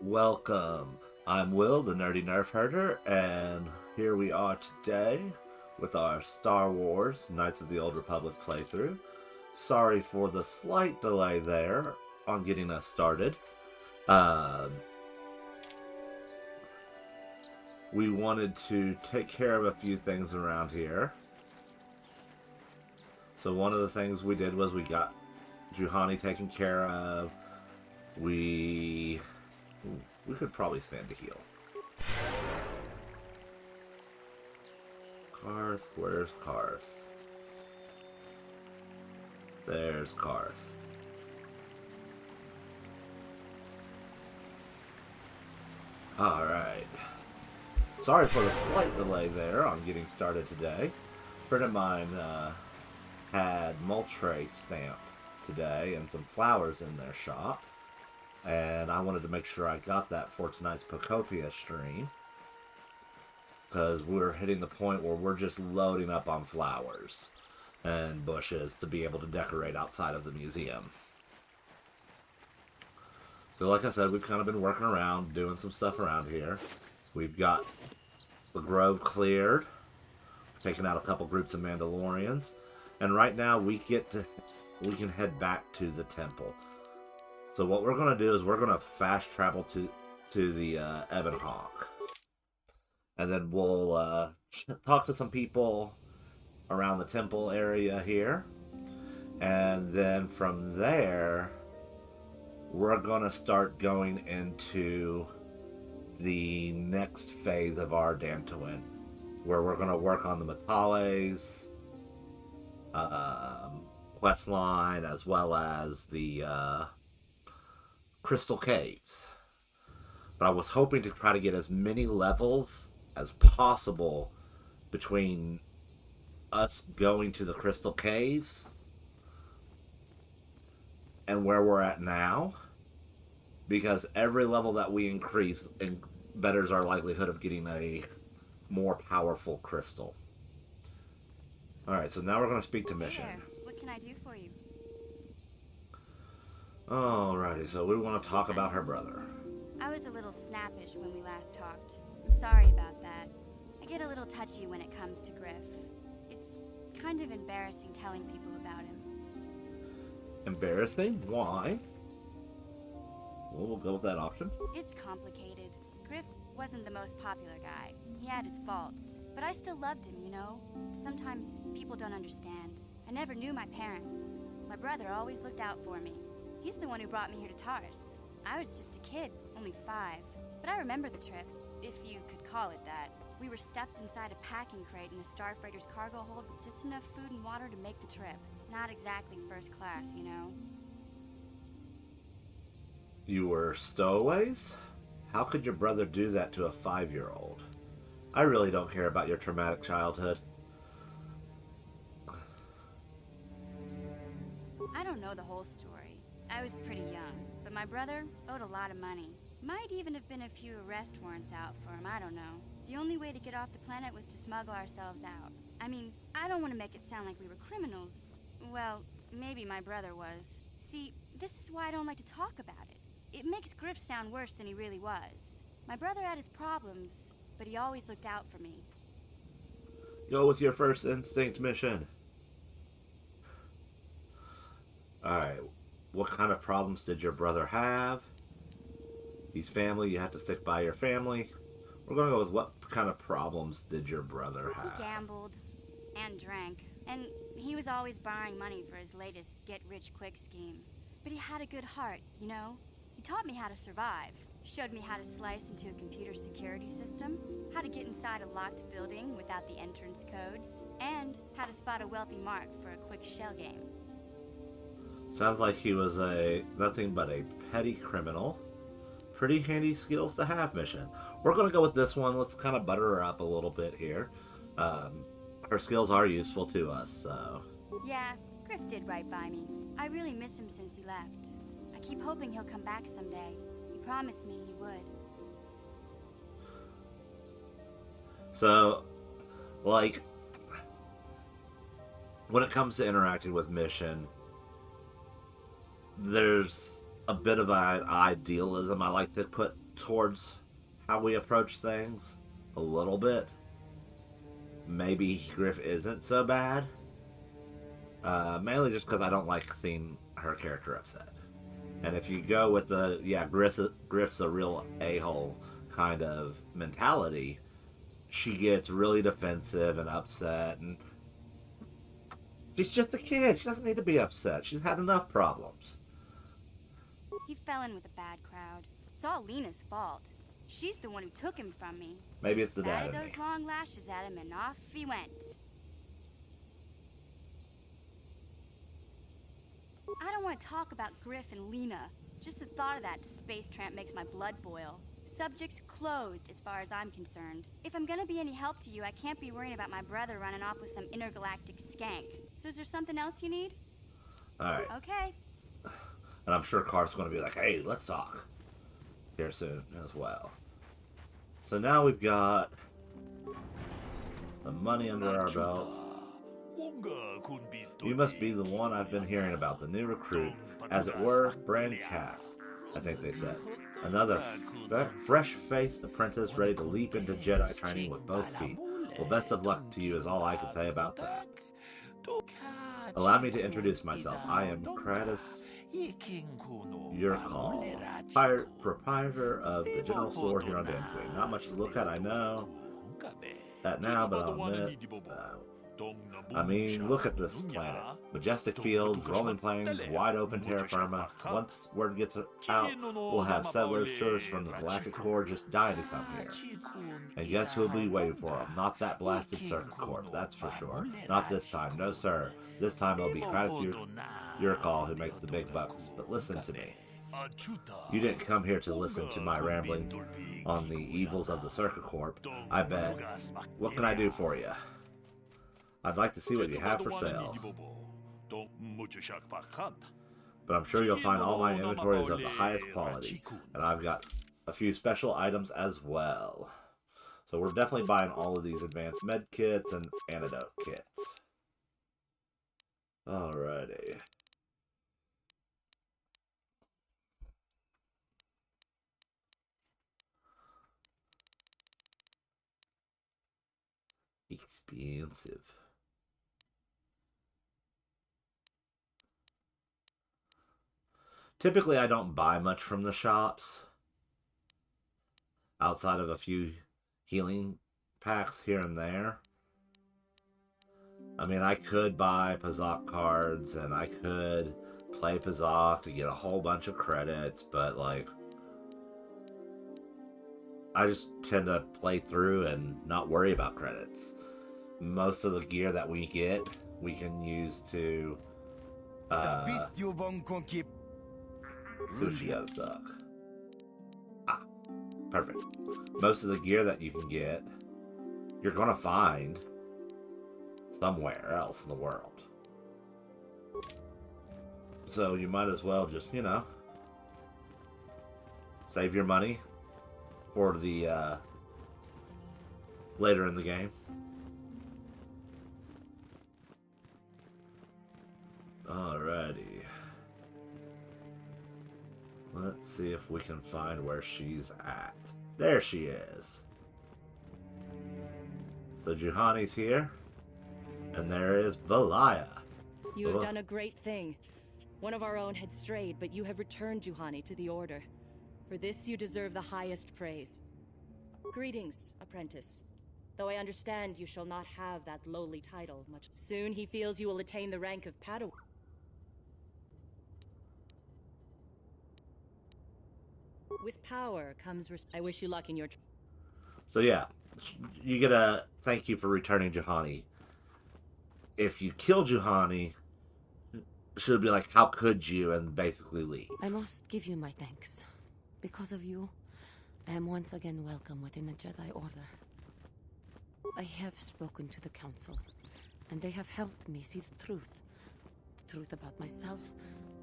Welcome. I'm Will, the Nerdy Nerf Herder, and here we are today with our Star Wars Knights of the Old Republic playthrough. Sorry for the slight delay there on getting us started. Um, we wanted to take care of a few things around here. So one of the things we did was we got Juhani taken care of. We we could probably stand to heal. Karth, where's Karth? There's Karth. Alright. Sorry for the slight delay there on getting started today. A friend of mine had Moltre stamp today and some flowers in their shop. And I wanted to make sure I got that for tonight's Pocopia stream. Because we're hitting the point where we're just loading up on flowers and bushes to be able to decorate outside of the museum. So like I said, we've kind of been working around, doing some stuff around here. We've got the grove cleared, taking out a couple groups of Mandalorians, and right now we can head back to the temple. So what we're going to do is we're going to fast travel to the Ebon Hawk. And then we'll talk to some people around the temple area here. And then from there, we're going to start going into the next phase of our Dantooine, where we're going to work on the Metales quest line, as well as the Crystal Caves. But I was hoping to try to get as many levels as possible between us going to the Crystal Caves and where we're at now, because every level that we increase betters our likelihood of getting a more powerful crystal. Alright, so now we're going to speak to Mission. Hey there. What can I do for you? Alrighty, so we want to talk about her brother. I was a little snappish when we last talked. I'm sorry about that. I get a little touchy when it comes to Griff. It's kind of embarrassing telling people about him. Embarrassing? Why? Well, we'll go with that option. It's complicated. Griff wasn't the most popular guy. He had his faults. But I still loved him, you know? Sometimes people don't understand. I never knew my parents. My brother always looked out for me. He's the one who brought me here to Tars. I was just a kid, only 5. But I remember the trip, if you could call it that. We were stuffed inside a packing crate in a starfreighter's cargo hold with just enough food and water to make the trip. Not exactly first class, you know? You were stowaways? How could your brother do that to a 5-year-old? I really don't care about your traumatic childhood. I don't know the whole story. I was pretty young, but my brother owed a lot of money. Might even have been a few arrest warrants out for him, I don't know. The only way to get off the planet was to smuggle ourselves out. I mean, I don't want to make it sound like we were criminals. Well, maybe my brother was. See, this is why I don't like to talk about it. It makes Griff sound worse than he really was. My brother had his problems, but he always looked out for me. Go with your first instinct, Mission. Alright, what kind of problems did your brother have? He's family, you have to stick by your family. We're going to go with what kind of problems did your brother have? He gambled and drank, and he was always borrowing money for his latest get-rich-quick scheme. But he had a good heart, you know? He taught me how to survive, showed me how to slice into a computer security system, how to get inside a locked building without the entrance codes, and how to spot a wealthy mark for a quick shell game. Sounds like he was nothing but a petty criminal. Pretty handy skills to have, Mission. We're going to go with this one. Let's kind of butter her up a little bit here. Her skills are useful to us, so... Yeah, Griff did right by me. I really miss him since he left. I keep hoping he'll come back someday. He promised me he would. So, like, when it comes to interacting with Mission, there's a bit of an idealism I like to put towards how we approach things a little bit. Maybe Griff isn't so bad. Mainly just because I don't like seeing her character upset. And if you go with the, yeah, Griff's a real a-hole kind of mentality, she gets really defensive and upset, and she's just a kid. She doesn't need to be upset. She's had enough problems. He fell in with a bad crowd. It's all Lena's fault. She's the one who took him from me. Maybe it's the dad Batted in me. those long lashes at him and off he went. I don't want to talk about Griff and Lena. Just the thought of that space tramp makes my blood boil. Subject's closed as far as I'm concerned. If I'm gonna be any help to you, I can't be worrying about my brother running off with some intergalactic skank. So is there something else you need? Alright. Okay. And I'm sure Cart's going to be like, hey, let's talk. Here soon as well. So now we've got some money under our belt. You must be the one I've been hearing about, the new recruit. As it were, brand Cass, I think they said. Another fresh-faced apprentice ready to leap into Jedi training with both feet. Well, best of luck to you is all I can say about that. Allow me to introduce myself. I am Kratos Urcall, proprietor of the general store here on Dantooine. Not much to look at, I know. That now, but I'll admit, look at this planet. Majestic fields, rolling plains, wide open terra firma. Once word gets out, we'll have settlers, tourists from the Galactic Core just dying to come here. And guess who'll be waiting for them? Not that blasted Circuit Corp, that's for sure. Not this time, no sir. This time it'll be your call who makes the big bucks. But listen to me. You didn't come here to listen to my ramblings on the evils of the Circuit Corp, I bet. What can I do for you? I'd like to see what you have for sale. But I'm sure you'll find all my inventory is of the highest quality. And I've got a few special items as well. So we're definitely buying all of these advanced med kits and antidote kits. Alrighty. Expensive. Typically, I don't buy much from the shops. Outside of a few healing packs here and there. I could buy Pazok cards, and I could play Pazok to get a whole bunch of credits, but, like, I just tend to play through and not worry about credits. Most of the gear that we get, we can use to, sushi does suck. Ah, perfect. Most of the gear that you can get, you're gonna find somewhere else in the world. So you might as well just, save your money for the, later in the game. Alrighty. Let's see if we can find where she's at. There she is. So Juhani's here. And there is Valaya. You have done a great thing. One of our own had strayed, but you have returned Juhani to the Order. For this you deserve the highest praise. Greetings, apprentice. Though I understand you shall not have that lowly title much soon, he feels you will attain the rank of Padawan. With power comes I wish you luck in your... So yeah, you get a thank you for returning Juhani. If you kill Juhani, she'll be like, how could you, and basically leave. I must give you my thanks. Because of you, I am once again welcome within the Jedi Order. I have spoken to the Council, and they have helped me see the truth. The truth about myself,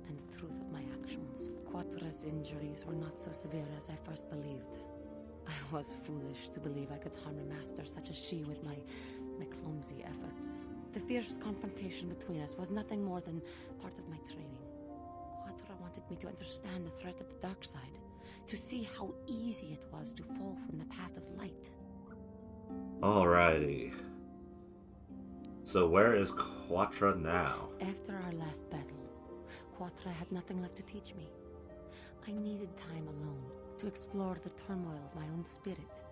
and the truth of my actions. KotOR's injuries were not so severe as I first believed. I was foolish to believe I could harm a master such as she with my clumsy efforts. The fierce confrontation between us was nothing more than part of my training. KotOR wanted me to understand the threat of the dark side, to see how easy it was to fall from the path of light. Alrighty. So where is KotOR now? After our last battle, KotOR had nothing left to teach me. I needed time alone to explore the turmoil of my own spirit.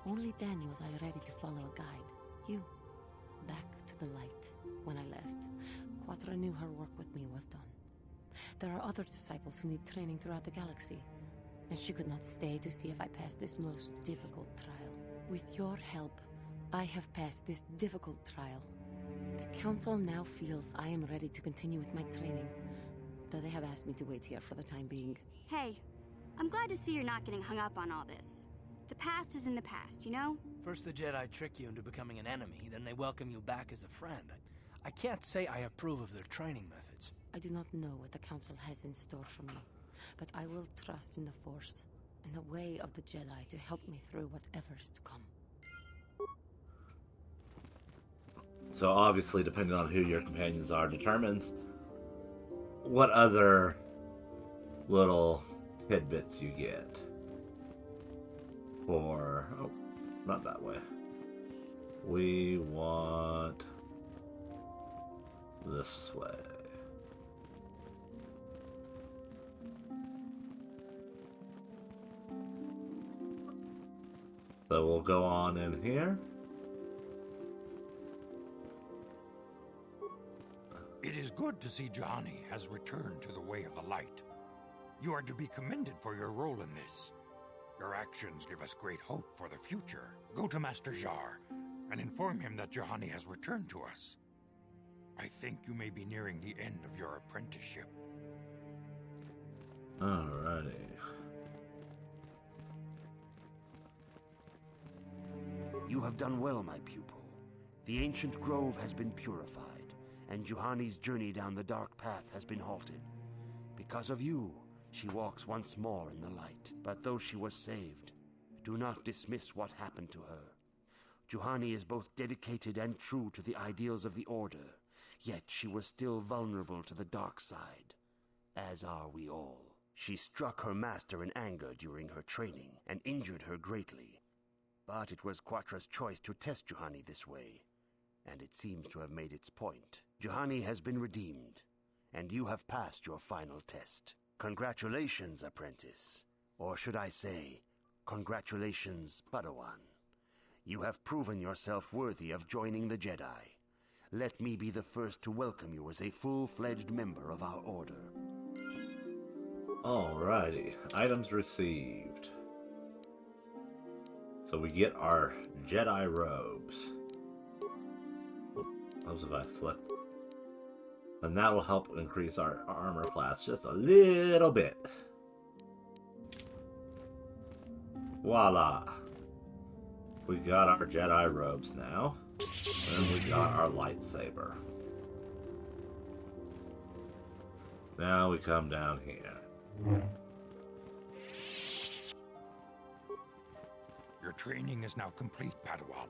Only then was I ready to follow a guide. You. Back to the light. When I left, KotOR knew her work with me was done. There are other disciples who need training throughout the galaxy, and she could not stay to see if I passed this most difficult trial. With your help, I have passed this difficult trial. The Council now feels I am ready to continue with my training, though they have asked me to wait here for the time being. Hey, I'm glad to see you're not getting hung up on all this. The past is in the past, you know? First the Jedi trick you into becoming an enemy, then they welcome you back as a friend. I can't say I approve of their training methods. I do not know what the Council has in store for me, but I will trust in the Force and the way of the Jedi to help me through whatever is to come. So obviously, depending on who your companions are, determines what other little tidbits you get. Or, oh, not that way. We want this way. So we'll go on in here. It is good to see Juhani has returned to the way of the light. You are to be commended for your role in this. Your actions give us great hope for the future. Go to Master Jar and inform him that Juhani has returned to us. I think you may be nearing the end of your apprenticeship. Alrighty. You have done well, my pupil. The ancient grove has been purified, and Juhani's journey down the dark path has been halted. Because of you, she walks once more in the light. But though she was saved, do not dismiss what happened to her. Juhani is both dedicated and true to the ideals of the Order, yet she was still vulnerable to the dark side, as are we all. She struck her master in anger during her training and injured her greatly. But it was KotOR's choice to test Juhani this way, and it seems to have made its point. Juhani has been redeemed, and you have passed your final test. Congratulations, apprentice. Or should I say, congratulations, Padawan. You have proven yourself worthy of joining the Jedi. Let me be the first to welcome you as a full-fledged member of our order. Alrighty. Items received. So we get our Jedi robes. Those if I select. And that will help increase our armor class just a little bit. Voila. We got our Jedi robes now. And we got our lightsaber. Now we come down here. Your training is now complete, Padawan.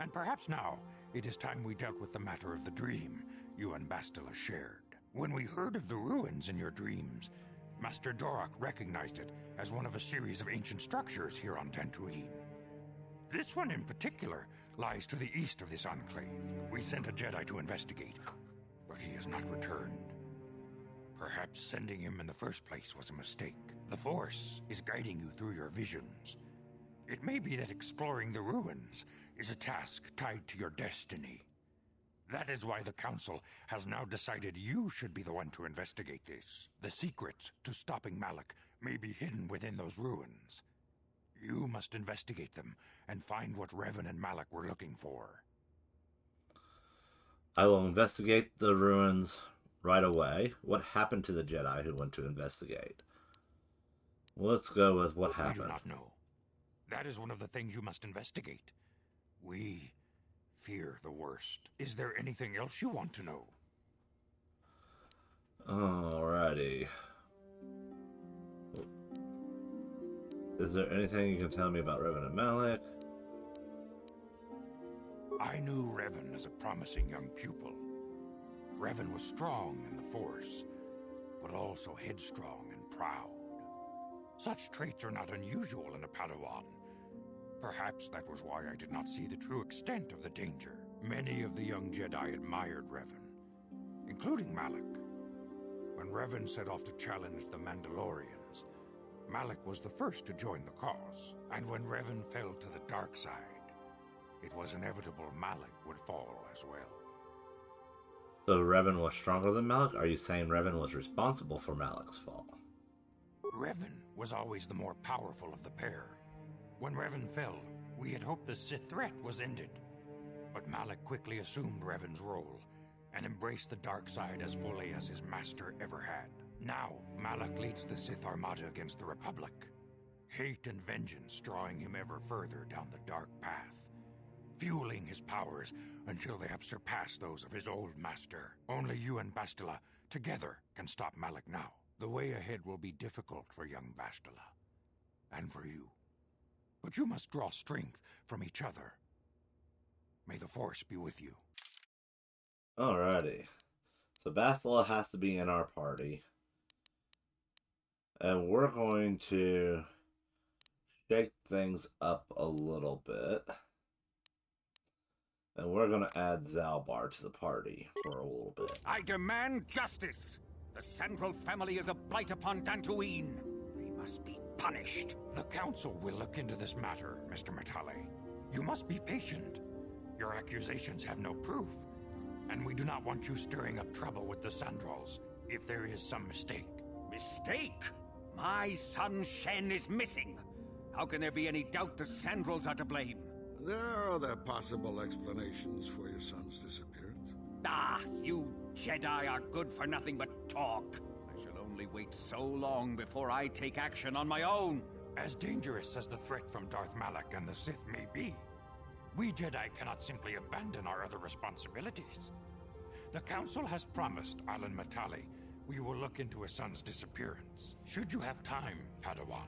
And perhaps now, it is time we dealt with the matter of the dream you and Bastila shared. When we heard of the ruins in your dreams, Master Dorak recognized it as one of a series of ancient structures here on Tatooine. This one in particular lies to the east of this enclave. We sent a Jedi to investigate, but he has not returned. Perhaps sending him in the first place was a mistake. The Force is guiding you through your visions. It may be that exploring the ruins is a task tied to your destiny. That is why the Council has now decided you should be the one to investigate this. The secrets to stopping Malak may be hidden within those ruins. You must investigate them and find what Revan and Malak were looking for. I will investigate the ruins right away. What happened to the Jedi who went to investigate? Let's go with what happened. We do not know. That is one of the things you must investigate. We fear the worst. Is there anything else you want to know? Alrighty. Is there anything you can tell me about Revan and Malak? I knew Revan as a promising young pupil. Revan was strong in the Force, but also headstrong and proud. Such traits are not unusual in a Padawan. Perhaps that was why I did not see the true extent of the danger. Many of the young Jedi admired Revan, including Malak. When Revan set off to challenge the Mandalorians, Malak was the first to join the cause. And when Revan fell to the dark side, it was inevitable Malak would fall as well. So Revan was stronger than Malak? Are you saying Revan was responsible for Malak's fall? Revan was always the more powerful of the pair. When Revan fell, we had hoped the Sith threat was ended. But Malak quickly assumed Revan's role and embraced the dark side as fully as his master ever had. Now, Malak leads the Sith Armada against the Republic. Hate and vengeance drawing him ever further down the dark path, fueling his powers until they have surpassed those of his old master. Only you and Bastila, together, can stop Malak now. The way ahead will be difficult for young Bastila, and for you. But you must draw strength from each other. May the Force be with you. Alrighty. So Bastila has to be in our party. And we're going to shake things up a little bit. And we're going to add Zalbar to the party for a little bit. I demand justice! The Central family is a blight upon Dantooine. They must be punished. The Council will look into this matter, Mr. Matale. You must be patient. Your accusations have no proof, and we do not want you stirring up trouble with the Sandrals if there is some mistake. Mistake? My son Shen is missing. How can there be any doubt the Sandrals are to blame? There are other possible explanations for your son's disappearance. Ah, you Jedi are good for nothing but talk. I shall only wait so long before I take action on my own. As dangerous as the threat from Darth Malak and the Sith may be, we Jedi cannot simply abandon our other responsibilities. The Council has promised Alan Matale we will look into his son's disappearance. Should you have time, Padawan,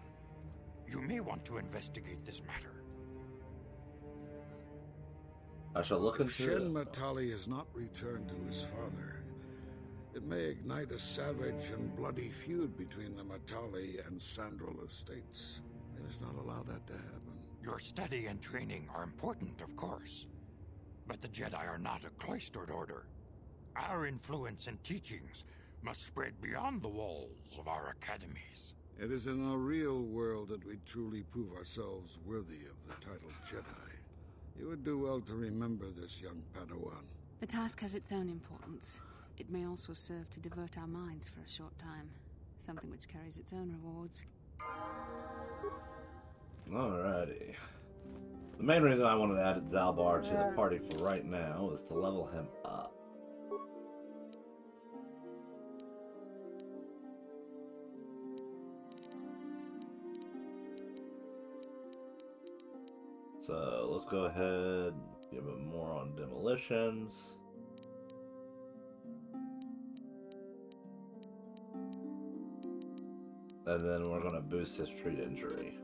you may want to investigate this matter. I shall look into If it. Shen Matali has not returned to his father, it may ignite a savage and bloody feud between the Matali and Sandral estates. We must not allow that to happen. Your study and training are important, of course, but the Jedi are not a cloistered order. Our influence and teachings must spread beyond the walls of our academies. It is in the real world that we truly prove ourselves worthy of the title Jedi. You would do well to remember this, young Padawan. The task has its own importance. It may also serve to divert our minds for a short time. Something which carries its own rewards. Alrighty. The main reason I wanted to add Zalbar to the party for right now is to level him up. So let's go ahead, give him more on demolitions. And then we're going to boost his treat injury.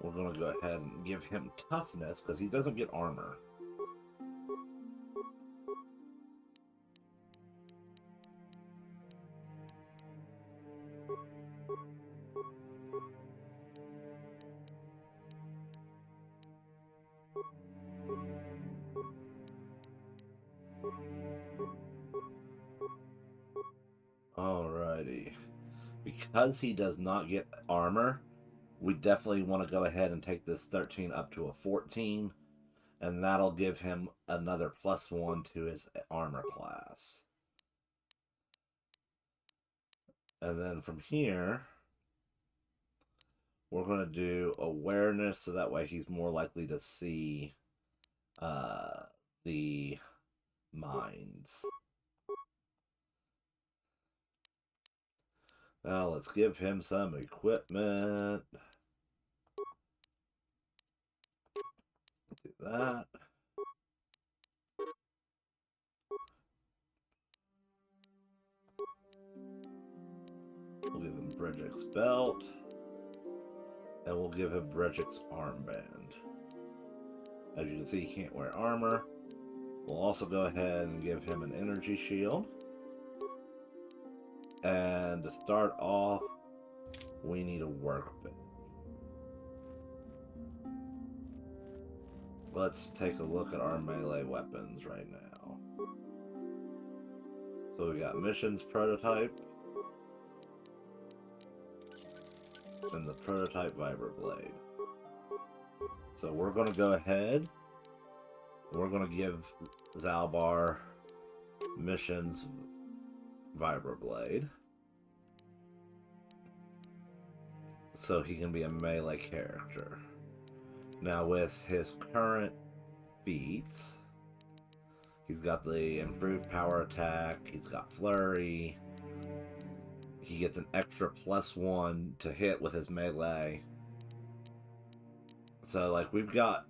We're going to go ahead and give him toughness because he doesn't get armor. Alrighty. Because he does not get armor, we definitely want to go ahead and take this 13 up to a 14, and that'll give him another +1 to his armor class. And then from here, we're going to do awareness, so that way he's more likely to see the mines. Now let's give him some equipment. Do that. We'll give him Bridget's belt. And we'll give him Bridget's armband. As you can see, he can't wear armor. We'll also go ahead and give him an energy shield. And to start off, we need a workbench. Let's take a look at our melee weapons right now. So we got Missions Prototype and the Prototype Vibra Blade. So we're going to go ahead. We're going to give Zalbar Missions Vibra Blade, so he can be a melee character. Now with his current feats, he's got the improved power attack, he's got flurry, he gets an extra +1 to hit with his melee. So like we've got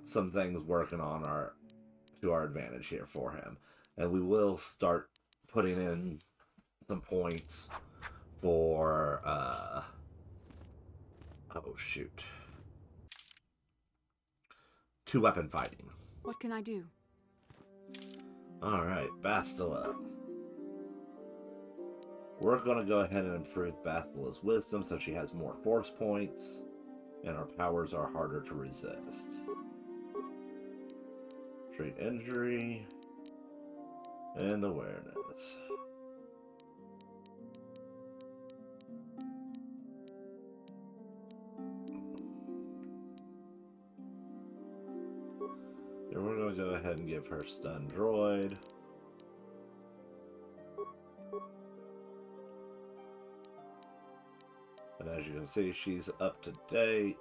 some things working on to our advantage here for him. And we will start putting in some points for oh shoot. 2-weapon fighting. What can I do? Alright, Bastila. We're going to go ahead and improve Bastila's wisdom so she has more force points, and our powers are harder to resist. Treat injury, and awareness. And we're going to go ahead and give her Stun Droid. And as you can see, she's up to date.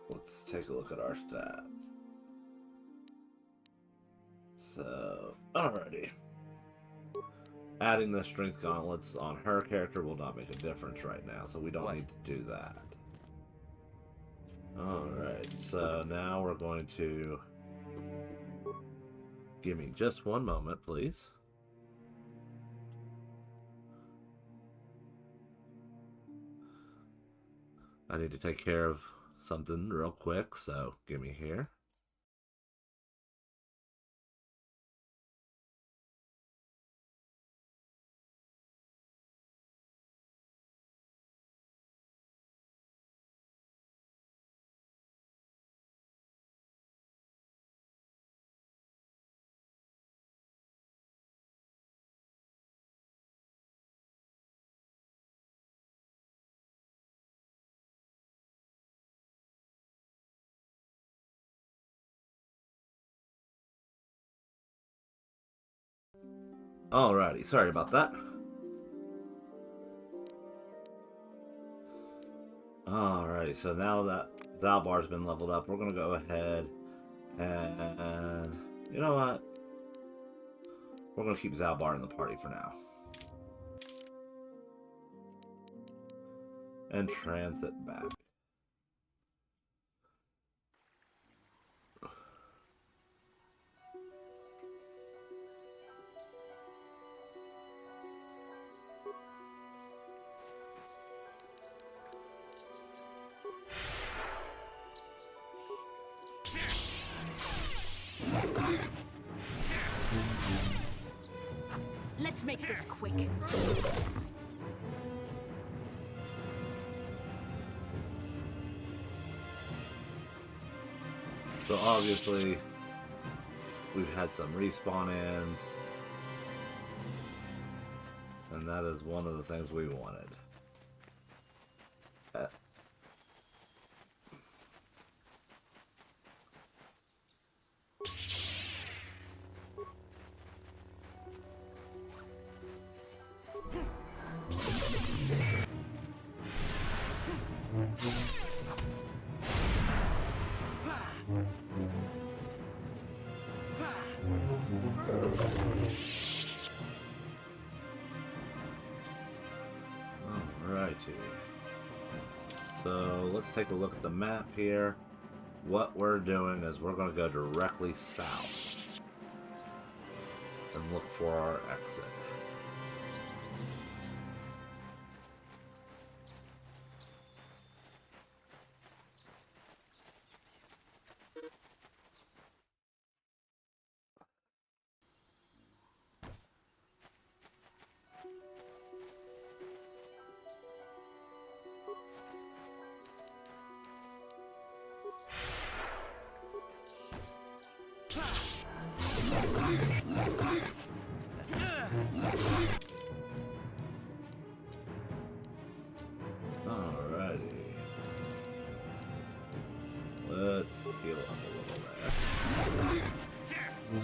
Let's take a look at our stats. So, alrighty. Adding the strength gauntlets on her character will not make a difference right now, so we don't need to do that. Alright, so now we're going to... Give me just one moment, please. I need to take care of something real quick, so give me here. Alrighty, sorry about that. Alrighty, so now that Zalbar's been leveled up, we're going to go ahead and... You know what? We're going to keep Zalbar in the party for now. And transit back. Let's make this quick. So obviously, we've had some respawn ins. And that is one of the things we wanted. Alrighty. So let's take a look at the map here. What we're doing is we're going to go directly south and look for our exit.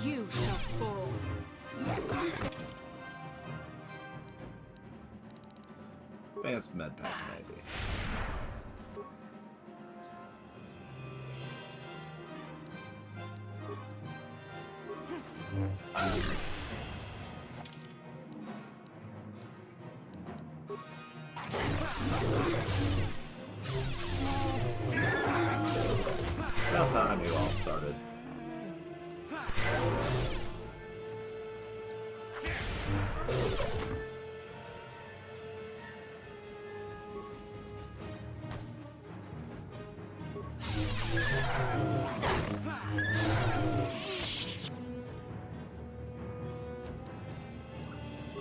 You shall fall. Advanced med pack, maybe. About time you all started.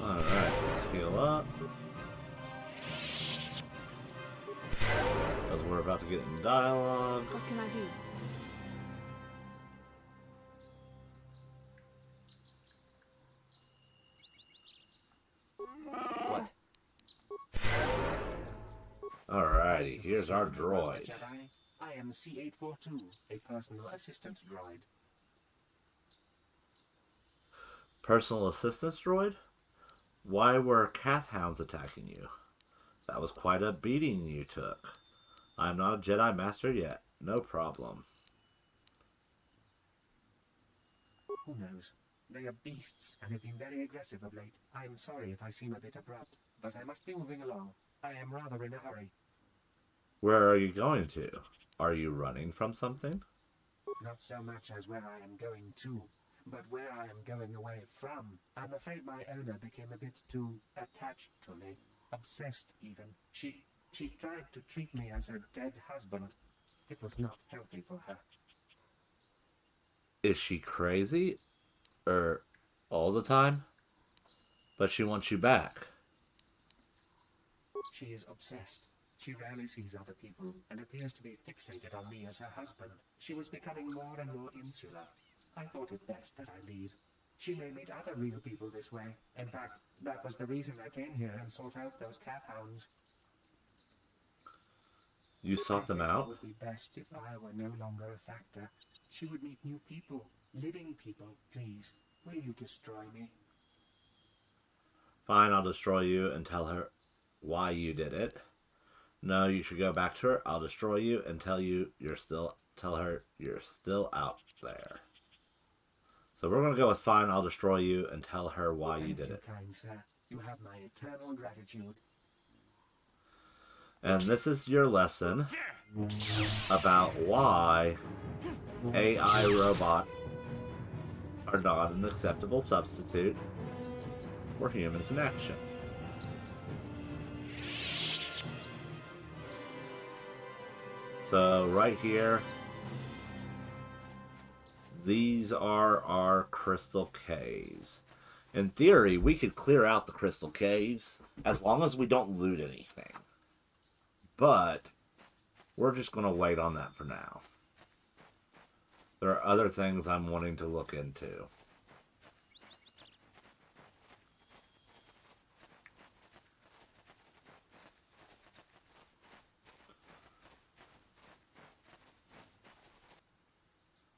Alright, let's heal up. Because we're about to get in dialogue. What can I do? What? Alrighty, here's our Master droid. Jedi. I am C842, a personal assistant droid. Personal assistance droid? Why were Kath hounds attacking you? That was quite a beating you took. I'm not a Jedi Master yet. No problem. Who knows? They are beasts and have been very aggressive of late. I am sorry if I seem a bit abrupt, but I must be moving along. I am rather in a hurry. Where are you going to? Are you running from something? Not so much as where I am going to, but where I am going away from. I'm afraid my owner became a bit too attached to me. Obsessed, even. She tried to treat me as her dead husband. It was not healthy for her. Is she crazy? All the time? But she wants you back. She is obsessed. She rarely sees other people and appears to be fixated on me as her husband. She was becoming more and more insular. I thought it best that I leave. She may meet other real people this way. In fact, that was the reason I came here and sought out those cat hounds. You sought them out? It would be best if I were no longer a factor. She would meet new people, living people. Please, will you destroy me? Fine, I'll destroy you and tell her why you did it. No, you should go back to her. I'll destroy you and tell her you're still out there. So we're going to go with fine, I'll destroy you and tell her why you did it. Kind sir. You have my eternal gratitude. And this is your lesson about why AI robots are not an acceptable substitute for human connection. So right here, these are our crystal caves. In theory, we could clear out the crystal caves as long as we don't loot anything. But we're just going to wait on that for now. There are other things I'm wanting to look into.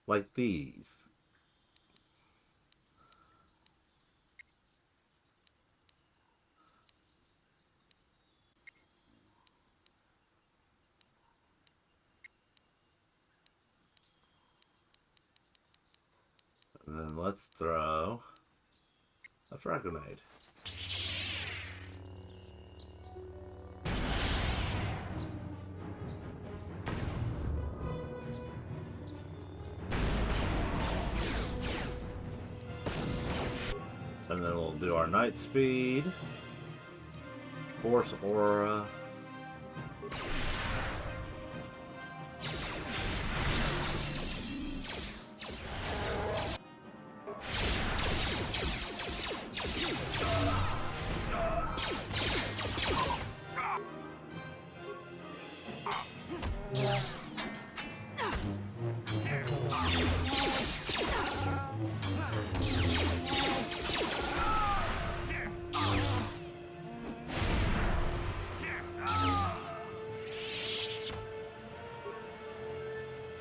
Like these. And then let's throw a frag grenade. And then we'll do our night speed, force aura,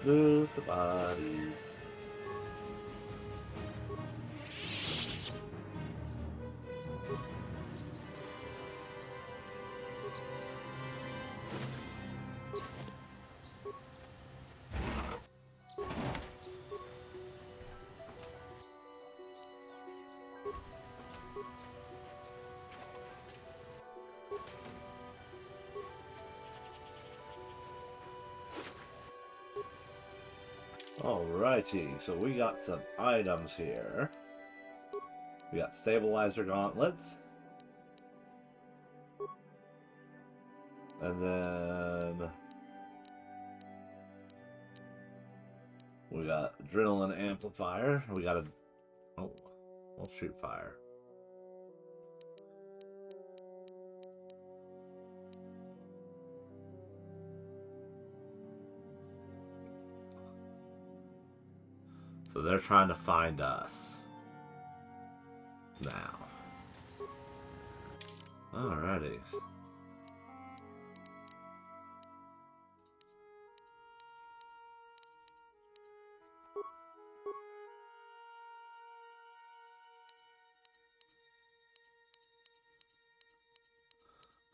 loot the bodies. Alrighty, so we got some items here. We got stabilizer gauntlets. And then we got adrenaline amplifier. We got a we'll shoot fire. So they're trying to find us now. Alrighty.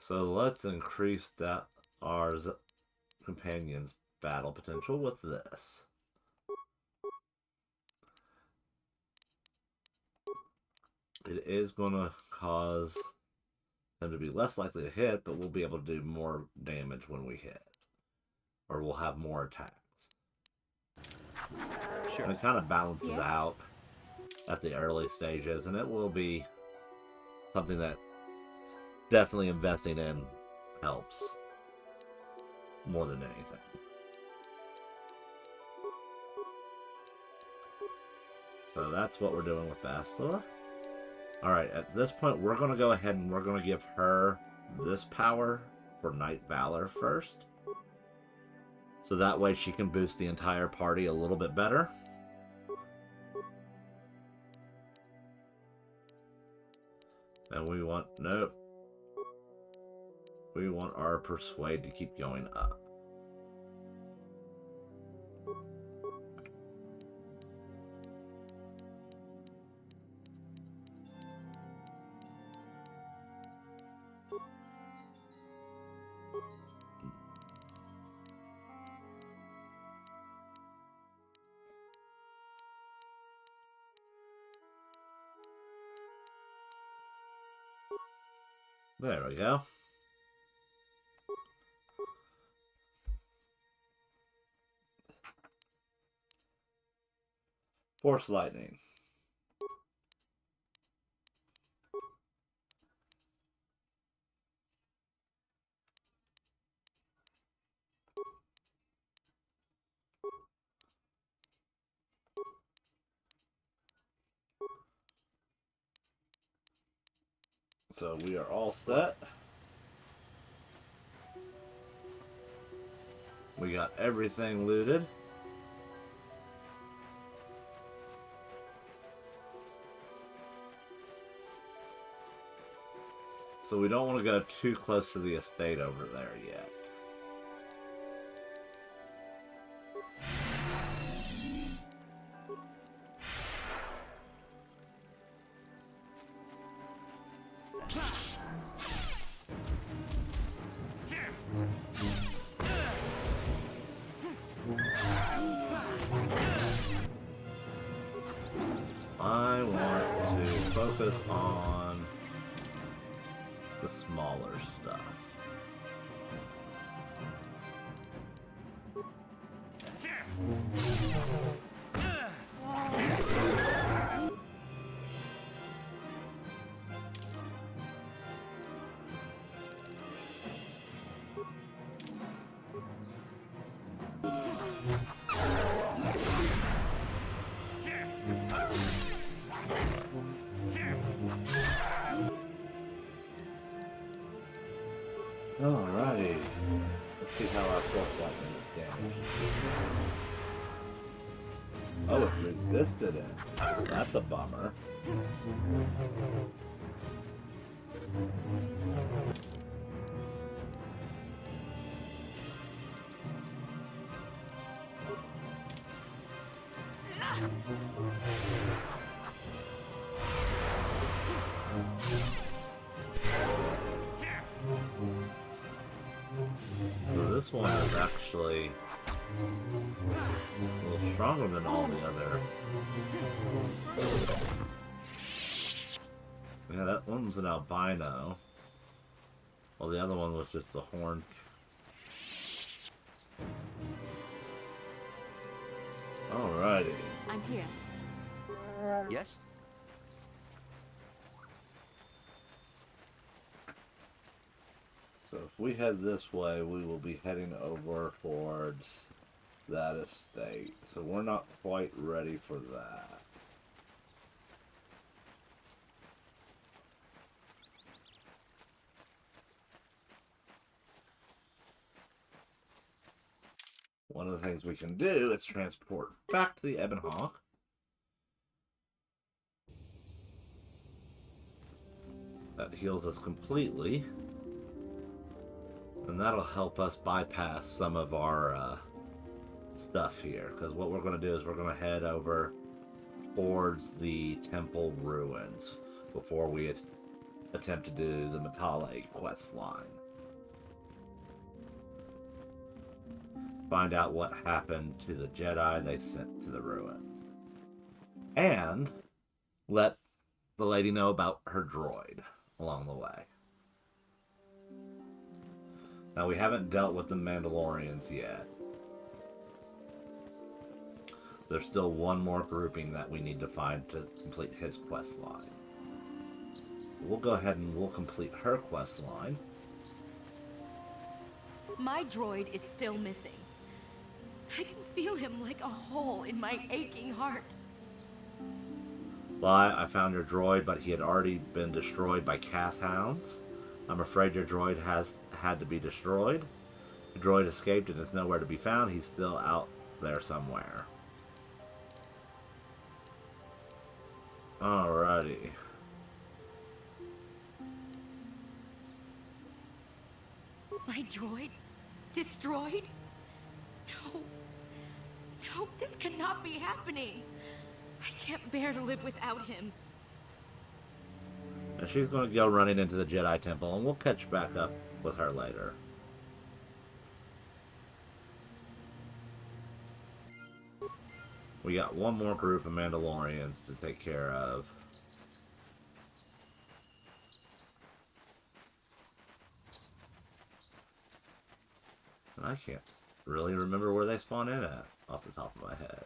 So let's increase that our companion's battle potential with this. It is going to cause them to be less likely to hit, but we'll be able to do more damage when we hit. Or we'll have more attacks. Sure. And it kind of balances out at the early stages, and it will be something that definitely investing in helps more than anything. So that's what we're doing with Bastila. Alright, at this point we're going to go ahead and we're going to give her this power for Night Valor first. So that way she can boost the entire party a little bit better. And we want, nope. We want our Persuade to keep going up. There we go. Force Lightning. So we are all set. We got everything looted. So we don't want to go too close to the estate over there yet. I want to focus on the smaller stuff. Alrighty. Let's see how our force lightning is damaged. Oh, it resisted it. That's a bummer. So this one is actually a little stronger than all the other. Yeah, that one's an albino. Well, the other one was just the horn. Alrighty. I'm here. Yes? So if we head this way, we will be heading over towards that estate. So we're not quite ready for that. One of the things we can do is transport back to the Ebon Hawk. That heals us completely. And that'll help us bypass some of our stuff here. Because what we're going to do is we're going to head over towards the temple ruins before we attempt to do the Matale quest line. Find out what happened to the Jedi they sent to the ruins. And let the lady know about her droid along the way. Now, we haven't dealt with the Mandalorians yet. There's still one more grouping that we need to find to complete his quest line. We'll go ahead and we'll complete her quest line. My droid is still missing. I can feel him like a hole in my aching heart. Well, I found your droid, but he had already been destroyed by Kath hounds. I'm afraid your droid has had to be destroyed. The droid escaped and is nowhere to be found. He's still out there somewhere. Alrighty. My droid? Destroyed? No. No, this cannot be happening. I can't bear to live without him. And she's going to go running into the Jedi Temple, and we'll catch back up with her later. We got one more group of Mandalorians to take care of. And I can't really remember where they spawn in at off the top of my head.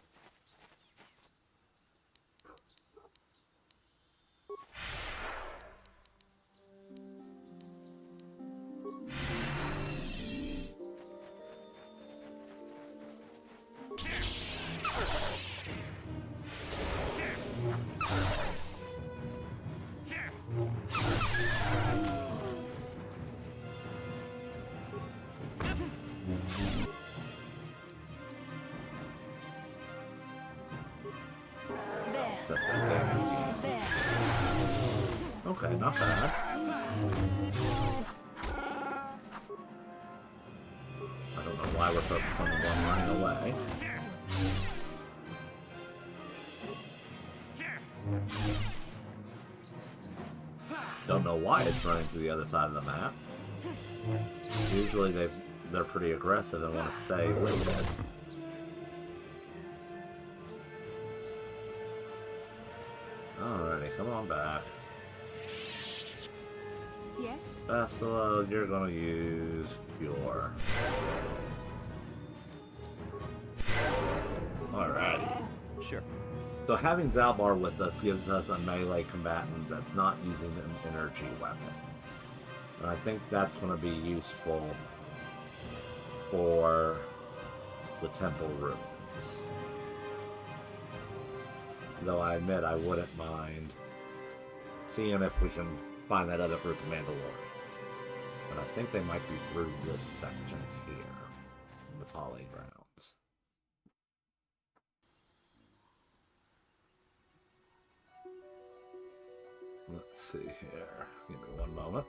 Okay, not bad. I don't know why we're focused on the one running away. Don't know why it's running to the other side of the map. Usually they're pretty aggressive and want to stay with it. Alrighty, come on back. Yes? Bastila, you're gonna use Cure. Alrighty. Sure. So having Zalbar with us gives us a melee combatant that's not using an energy weapon. And I think that's going to be useful for the temple ruins. Though I admit I wouldn't mind seeing if we can find that other group of Mandalorians. But I think they might be through this section here, in the Poly grounds. Let's see here. Give me one moment.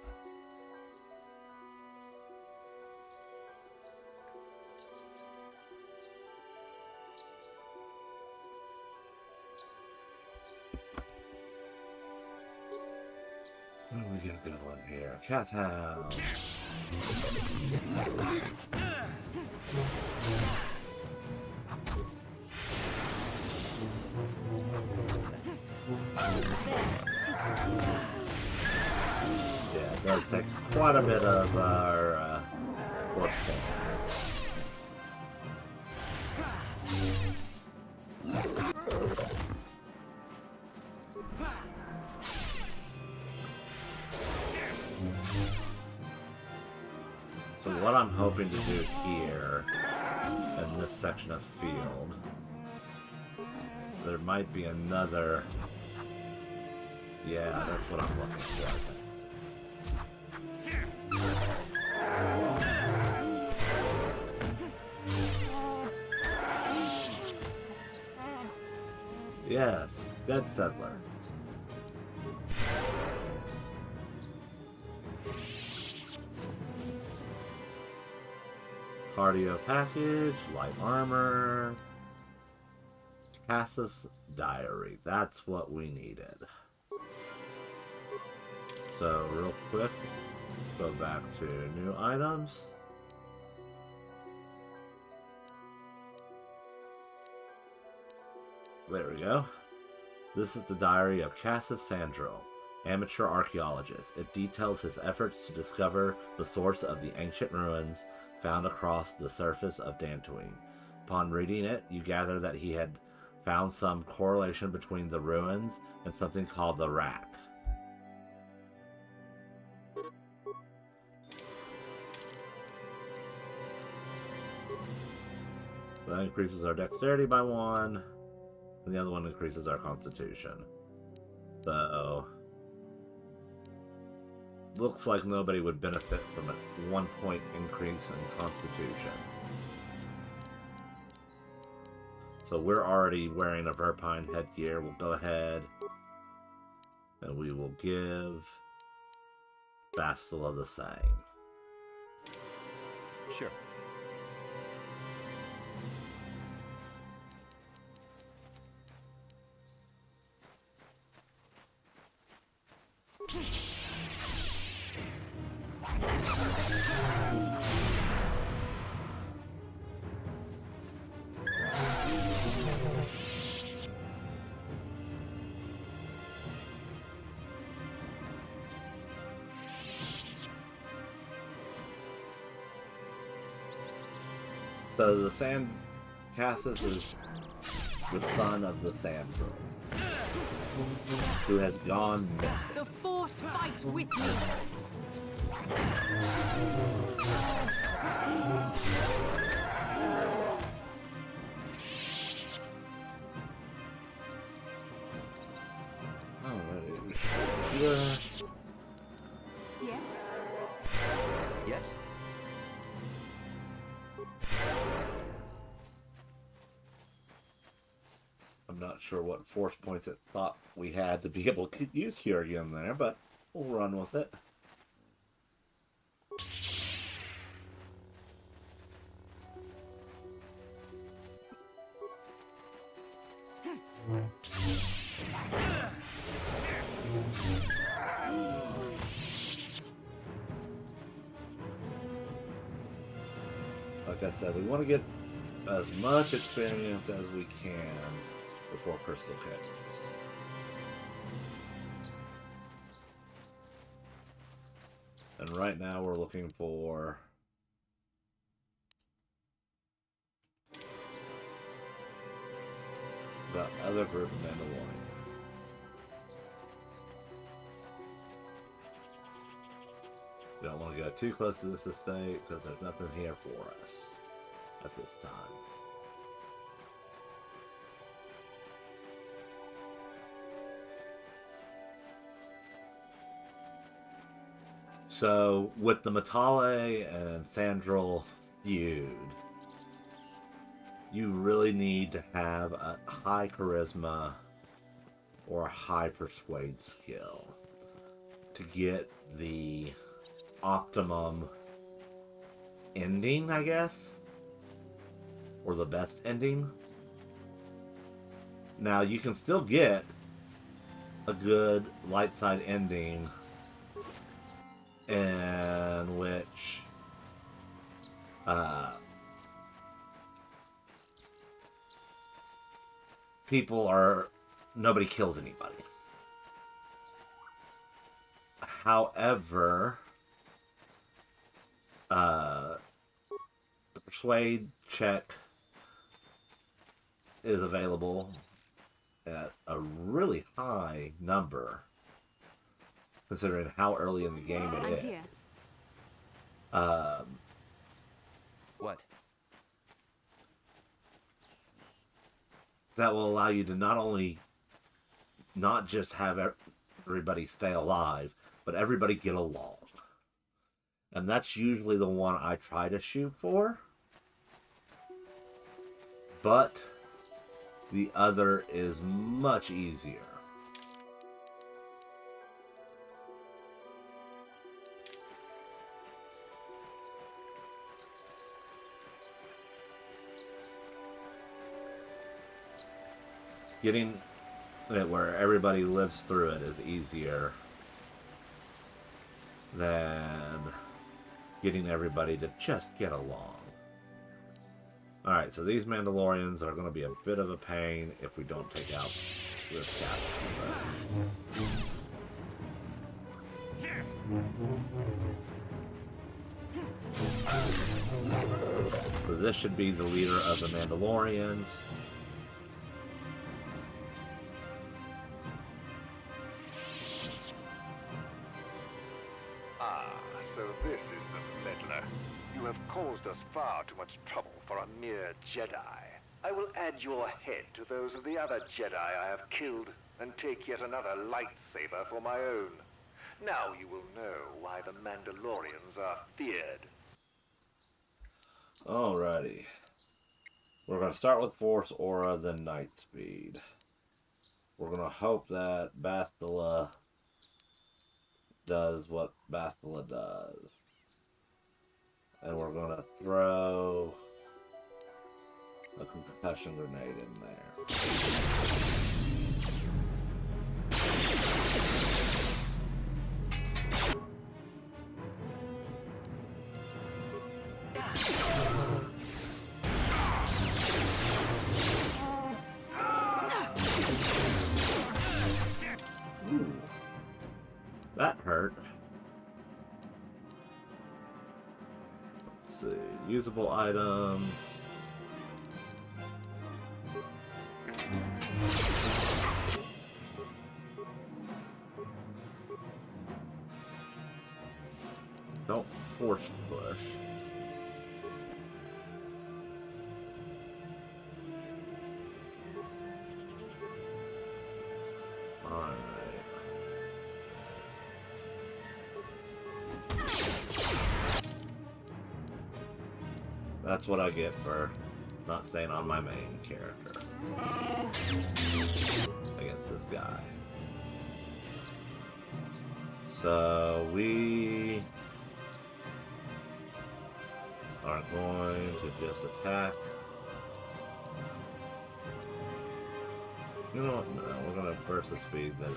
What do we get a good one here? Cat House. Yeah, it does take quite a bit of our force points. I'm hoping to do here in this section of field. There might be another... Yeah, that's what I'm looking for, I think. Yes, dead settler. Cardio package, light armor, Cassis diary. That's what we needed. So real quick, go back to new items. There we go. This is the diary of Cassis Sandro, amateur archaeologist. It details his efforts to discover the source of the ancient ruins found across the surface of Dantooine. Upon reading it, you gather that he had found some correlation between the ruins and something called the Rack. That increases our dexterity by 1, and the other one increases our constitution. So, looks like nobody would benefit from a 1 point increase in constitution. So we're already wearing a Verpine headgear. We'll go ahead and we will give Bastila the same. Sure. So the Sand Cassis is the son of the Sand Girls, who has gone missing. The Force fights with me! Yes. Yes? Yes? I'm not sure what force points it thought we had to be able to use Cure again there, but we'll run with it. Like I said, we want to get as much experience as we can before Crystal catches. And right now we're looking for the other group of Mandalorian. We don't want to go too close to this estate because there's nothing here for us at this time. So, with the Matale and Sandral feud, you really need to have a high charisma or a high persuade skill to get the optimum ending, I guess, or the best ending. Now, you can still get a good light side ending in which nobody kills anybody. However, the persuade check is available at a really high number, considering how early in the game it is. What? That will allow you to not just have everybody stay alive, but everybody get along. And that's usually the one I try to shoot for. But the other is much easier. Getting it where everybody lives through it is easier than getting everybody to just get along. Alright, so these Mandalorians are going to be a bit of a pain if we don't take out this captain. So this should be the leader of the Mandalorians. So this is the meddler. You have caused us far too much trouble for a mere Jedi. I will add your head to those of the other Jedi I have killed, and take yet another lightsaber for my own. Now you will know why the Mandalorians are feared. Alrighty. We're going to start with Force Aura, then Night Speed. We're going to hope that Bastila does what Bastila does. And we're going to throw a concussion grenade in there. Ooh. That hurt. Let's see. Usable items. Don't force push. Alright. That's what I get for not staying on my main character against this guy. So we are going to just attack. You know what? No, we're going to burst the speed then.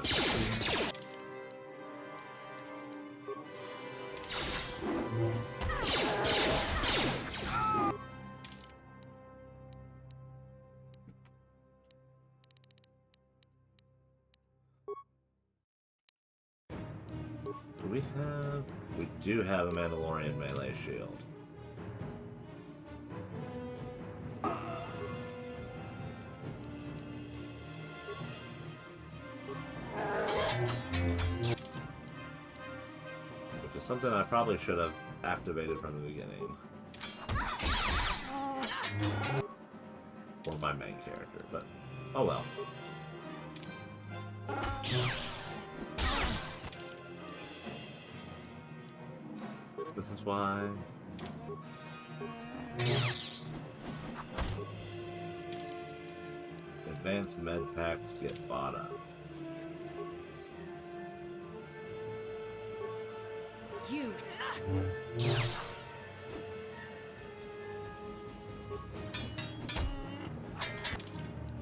We do have a Mandalorian melee shield. Which is something I probably should have activated from the beginning. For my main character, but oh well. This is why advanced med packs get bought up. You.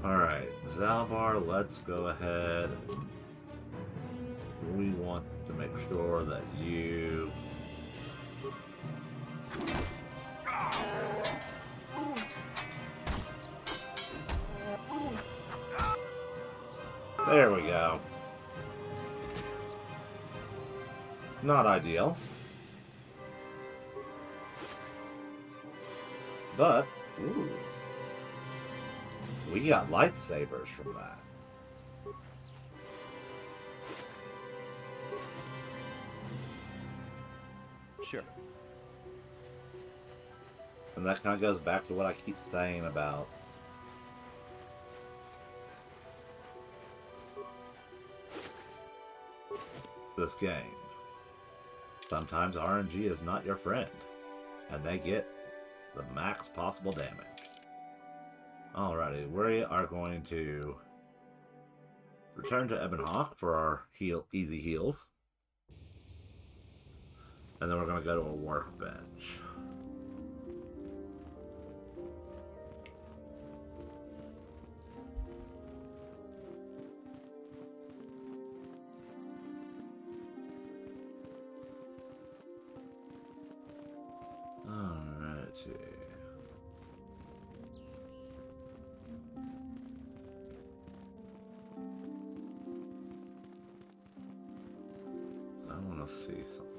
Alright, Zalbar, let's go ahead. We want to make sure that you there we go. Not ideal. But, ooh, we got lightsabers from that. Sure. And And that kind of goes back to what I keep saying about this game. Sometimes RNG is not your friend, and they get the max possible damage. Alrighty, we are going to return to Ebonhawk for our easy heals. And then we're going to go to a workbench. Alrighty. I want to see something.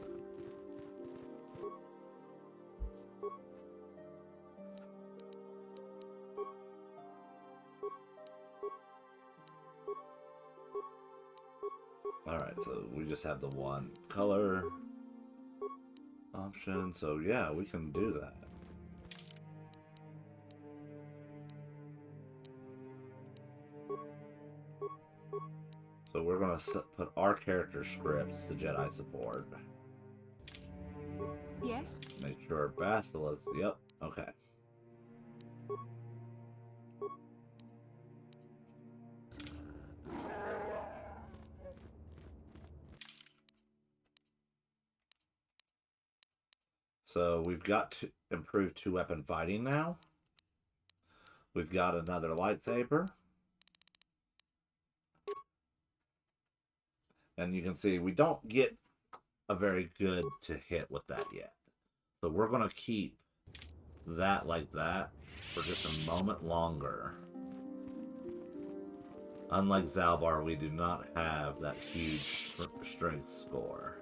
Alright, so we just have the one color option, so yeah, we can do that. So we're going to put our character scripts to Jedi support. Yes? Make sure Basilisk, yep, okay. So we've got to improve 2-weapon fighting now. We've got another lightsaber. And you can see we don't get a very good to hit with that yet. So we're going to keep that like that for just a moment longer. Unlike Zalbar, we do not have that huge strength score.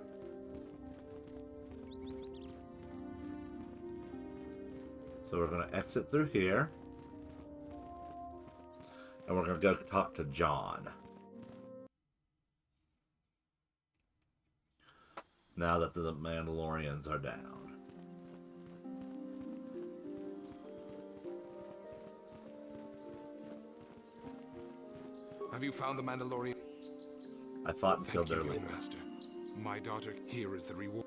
So we're going to exit through here. And we're going to go talk to John. Now that the Mandalorians are down. Have you found the Mandalorian? I fought and killed their Thank you, leader. young master. My daughter, here is the reward.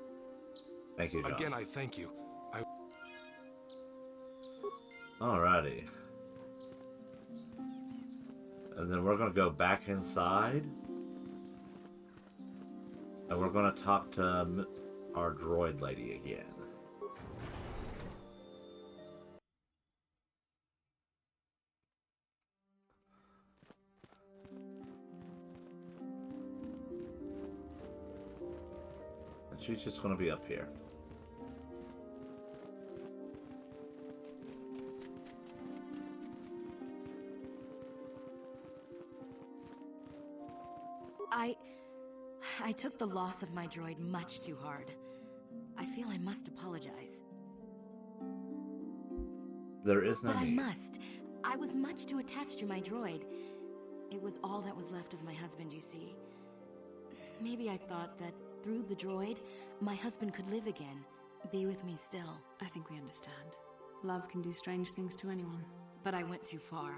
Thank you, John. Again, I thank you. Alrighty. And then we're going to go back inside. And we're going to talk to our droid lady again. And she's just going to be up here. I took the loss of my droid much too hard. I feel I must apologize. There is no need. But I must. I was much too attached to my droid. It was all that was left of my husband, you see. Maybe I thought that through the droid, my husband could live again, be with me still. I think we understand. Love can do strange things to anyone. But I went too far.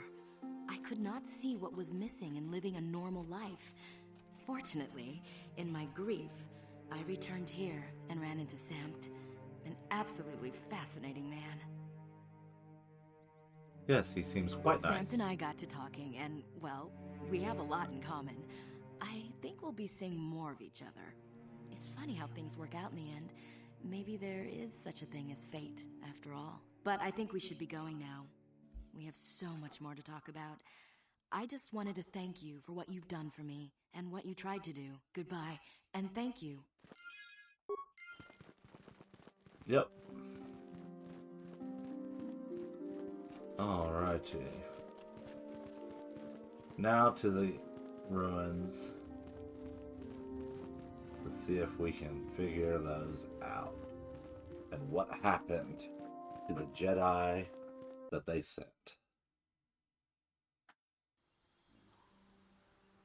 I could not see what was missing in living a normal life. Fortunately, in my grief, I returned here and ran into Samt, an absolutely fascinating man. Yes, he seems quite nice. Samt and I got to talking, and, well, we have a lot in common. I think we'll be seeing more of each other. It's funny how things work out in the end. Maybe there is such a thing as fate, after all. But I think we should be going now. We have so much more to talk about. I just wanted to thank you for what you've done for me, and what you tried to do. Goodbye, and thank you. Yep. Alrighty. Now to the ruins. Let's see if we can figure those out. And what happened to the Jedi that they sent.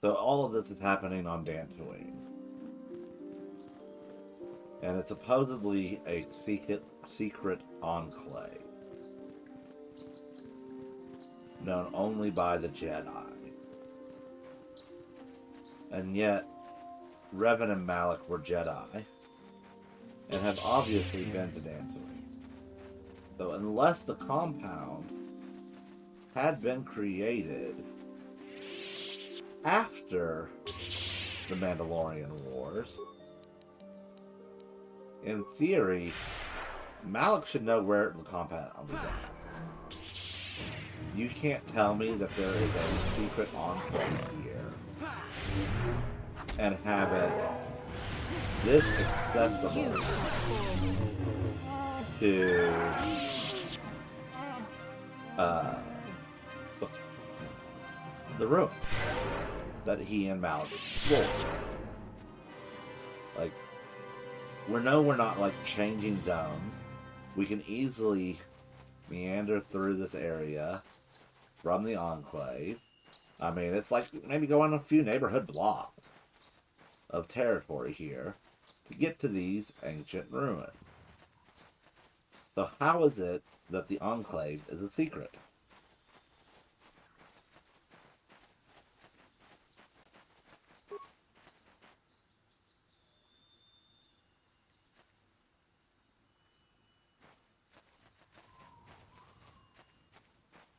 So all of this is happening on Dantooine. And it's supposedly a secret enclave. known only by the Jedi. And yet, Revan and Malak were Jedi, and have obviously been to Dantooine. So unless the compound had been created after the Mandalorian Wars, in theory, Malak should know where the compound is at. You can't tell me that there is a secret enclave here and have it this accessible to the room that he and Malak explored. Like, we're not like changing zones. We can easily meander through this area from the Enclave. I mean, it's like maybe going a few neighborhood blocks of territory here to get to these ancient ruins. So how is it that the Enclave is a secret?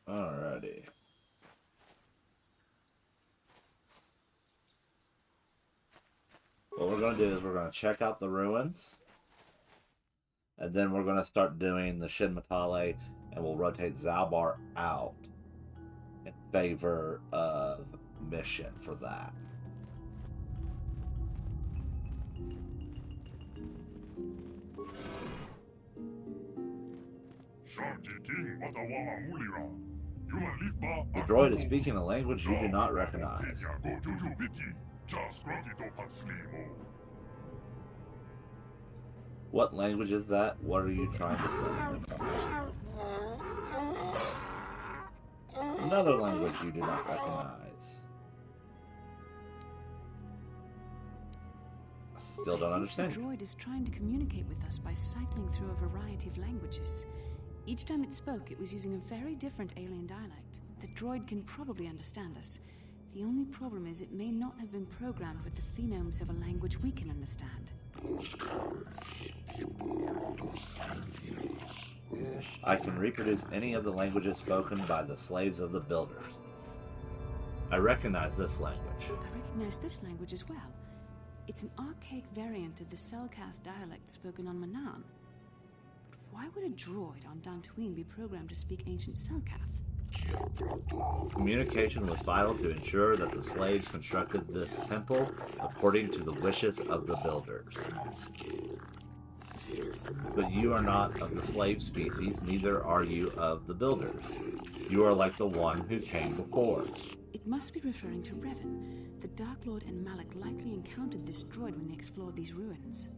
Alrighty. What we're going to do is we're going to check out the ruins. And then we're going to start doing the Shin Matale, and we'll rotate Zalbar out in favor of mission for that. The droid is speaking a language you do not recognize. What language is that? What are you trying to say? Another language you do not recognize. Still don't understand. The droid is trying to communicate with us by cycling through a variety of languages. Each time it spoke, it was using a very different alien dialect. The droid can probably understand us. The only problem is it may not have been programmed with the phonemes of a language we can understand. I can reproduce any of the languages spoken by the slaves of the builders. I recognize this language. I recognize this language as well. It's an archaic variant of the Selkath dialect spoken on Manaan. But why would a droid on Dantooine be programmed to speak ancient Selkath? Communication was vital to ensure that the slaves constructed this temple according to the wishes of the builders. But you are not of the slave species, neither are you of the builders. You are like the one who came before. It must be referring to Revan. The Dark Lord and Malak likely encountered this droid when they explored these ruins.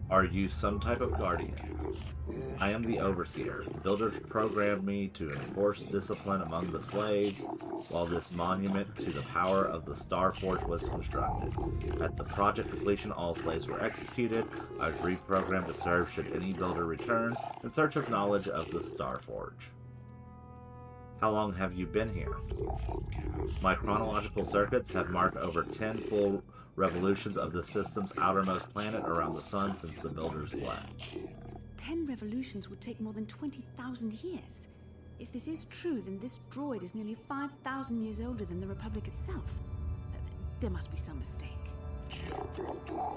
Are you some type of guardian? I am the overseer. The builders programmed me to enforce discipline among the slaves while this monument to the power of the Starforge was constructed. At the project completion, all slaves were executed. I was reprogrammed to serve should any builder return in search of knowledge of the Starforge. How long have you been here? My chronological circuits have marked over 10 full revolutions of the system's outermost planet around the sun since the builders left. 10 revolutions would take more than 20,000 years. If this is true, then this droid is nearly 5,000 years older than the Republic itself. There must be some mistake.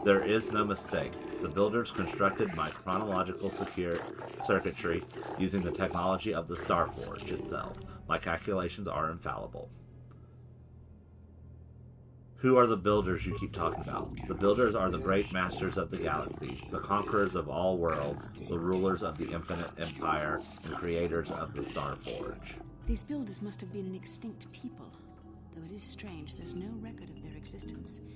There is no mistake. The builders constructed my chronological circuitry using the technology of the Starforge itself. My calculations are infallible. Who are the builders you keep talking about? The builders are the great masters of the galaxy, the conquerors of all worlds, the rulers of the infinite empire, and creators of the Starforge. These builders must have been an extinct people. Though it is strange, there's no record of their existence.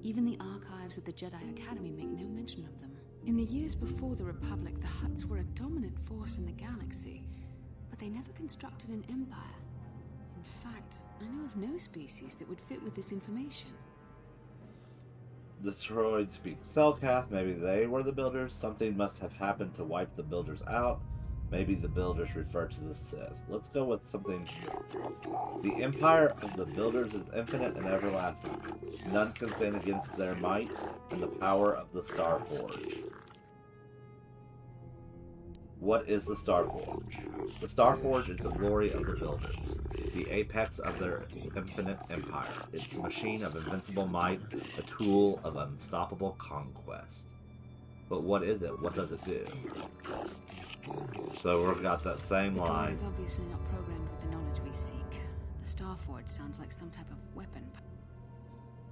Even the archives of the Jedi Academy make no mention of them. In the years before the Republic, the Hutts were a dominant force in the galaxy, but they never constructed an empire. In fact, I know of no species that would fit with this information. The droids speak Selkath. Maybe they were the builders. Something must have happened to wipe the builders out. Maybe the builders refer to the Sith. Let's go with something. The empire of the builders is infinite and everlasting. None can stand against their might and the power of the Star Forge. What is the Star Forge? The Star Forge is the glory of the builders, the apex of their infinite empire. It's a machine of invincible might, a tool of unstoppable conquest. But what is it? What does it do? So we've got that same The line. droid is obviously not programmed with the knowledge we seek. The Starforge sounds like some type of weapon.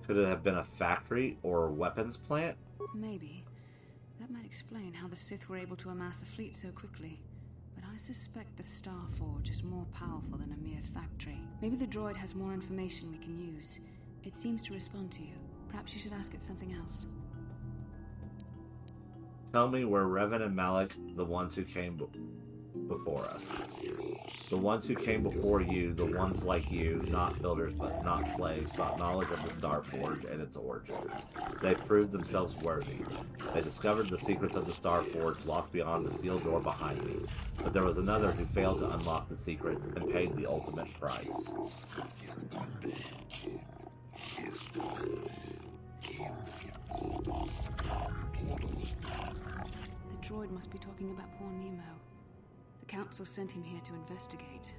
Could it have been a factory or weapons plant? Maybe. That might explain how the Sith were able to amass a fleet so quickly. But I suspect the Starforge is more powerful than a mere factory. Maybe the droid has more information we can use. It seems to respond to you. Perhaps you should ask it something else. Tell me where Revan and Malak, the ones who came before us. The ones who came before you, the ones like you, not builders but not slaves, sought knowledge of the Star Forge and its origins. They proved themselves worthy. They discovered the secrets of the Star Forge locked beyond the sealed door behind me. But there was another who failed to unlock the secrets and paid the ultimate price. The droid must be talking about poor Nemo. The Council sent him here to investigate,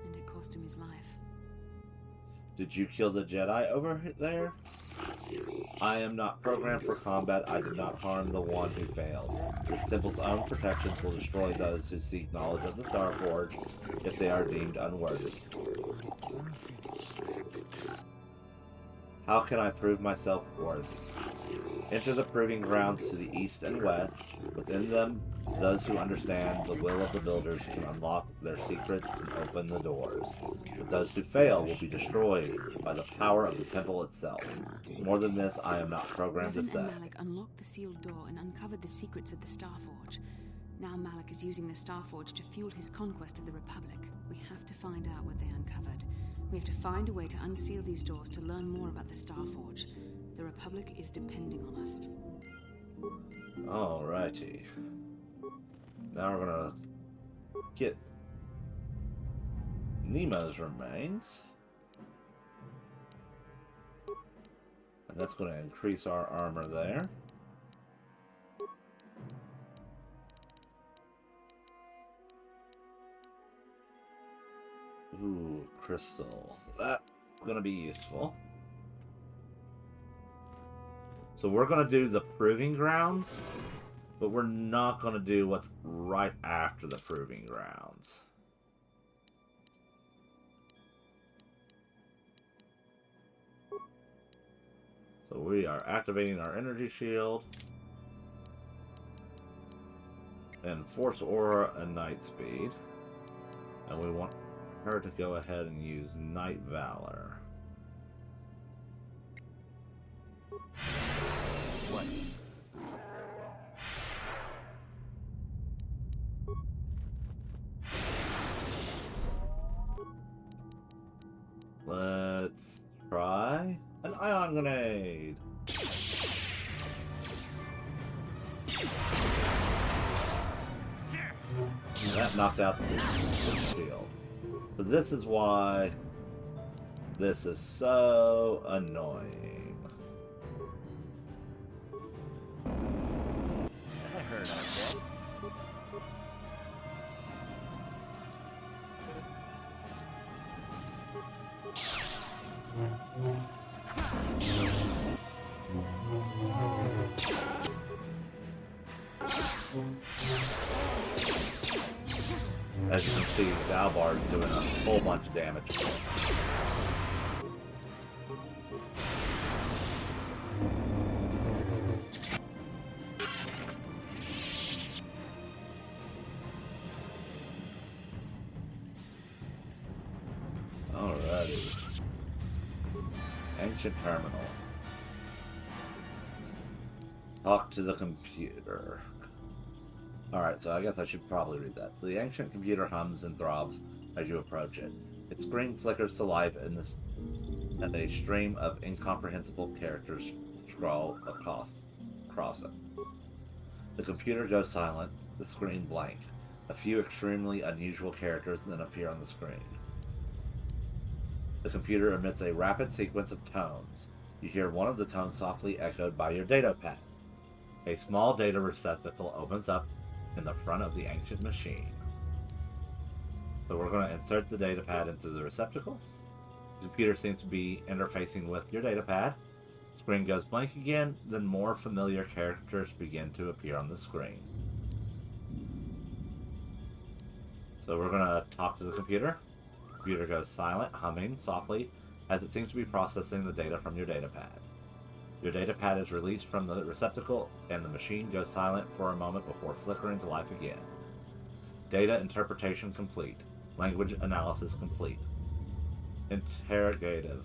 and it cost him his life. Did you kill the Jedi over there? I am not programmed for combat. I did not harm the one who failed. This temple's own protections will destroy those who seek knowledge of the Star Forge if they are deemed unworthy. How can I prove myself worthy? Enter the proving grounds to the east and west. Within them, those who understand the will of the builders can unlock their secrets and open the doors. But those who fail will be destroyed by the power of the temple itself. More than this, I am not programmed to Revan say. and Malak unlocked the sealed door and uncovered the secrets of the Starforge. Now Malak is using the Starforge to fuel his conquest of the Republic. We have to find out what they uncovered. We have to find a way to unseal these doors to learn more about the Starforge. The Republic is depending on us. Alrighty. Now we're gonna get Nemo's remains. And that's gonna increase our armor there. Ooh, crystal. That's gonna be useful. So we're gonna do the proving grounds, but we're not gonna do what's right after the proving grounds. So we are activating our energy shield and force aura and night speed, and we want her to go ahead and use night valor. What? Let's try an ion grenade. That knocked out the shield. So this is why this is so annoying. That hurt, I bet. As you can see, Valbar is doing a whole bunch of damage. Alrighty. Ancient terminal. Talk to the computer. Alright, so I guess I should probably read that. The ancient computer hums and throbs as you approach it. Its screen flickers to life and a stream of incomprehensible characters scroll across it. The computer goes silent, the screen blank. A few extremely unusual characters then appear on the screen. The computer emits a rapid sequence of tones. You hear one of the tones softly echoed by your data pad. A small data receptacle opens up in the front of the ancient machine. So we're going to insert the data pad into the receptacle. The computer seems to be interfacing with your data pad. Screen goes blank again, then more familiar characters begin to appear on the screen. So we're going to talk to the computer. The computer goes silent, humming softly, as it seems to be processing the data from your data pad. Your data pad is released from the receptacle, and the machine goes silent for a moment before flickering to life again. Data interpretation complete. Language analysis complete. Interrogative.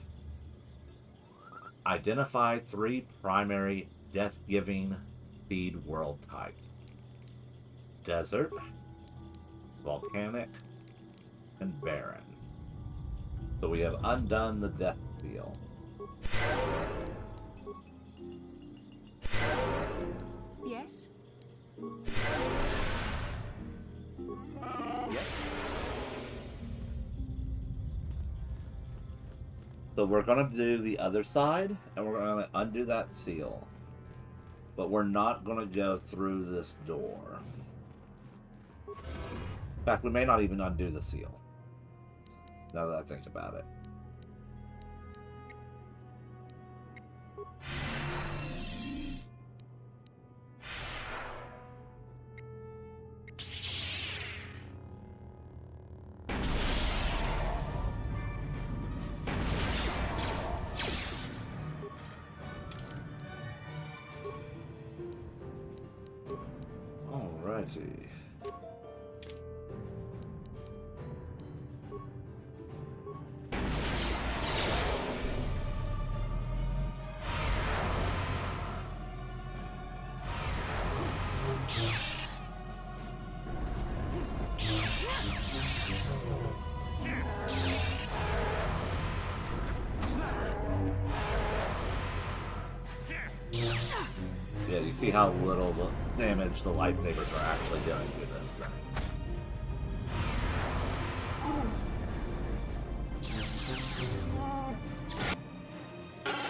Identify 3 primary death-giving feed world types. Desert, volcanic, and barren. So we have undone the death deal. Yes? Yes. So we're going to do the other side, and we're going to undo that seal. But we're not going to go through this door. In fact, we may not even undo the seal. Now that I think about it. Alrighty. Yeah, you see how little damage the lightsabers are actually doing to this thing.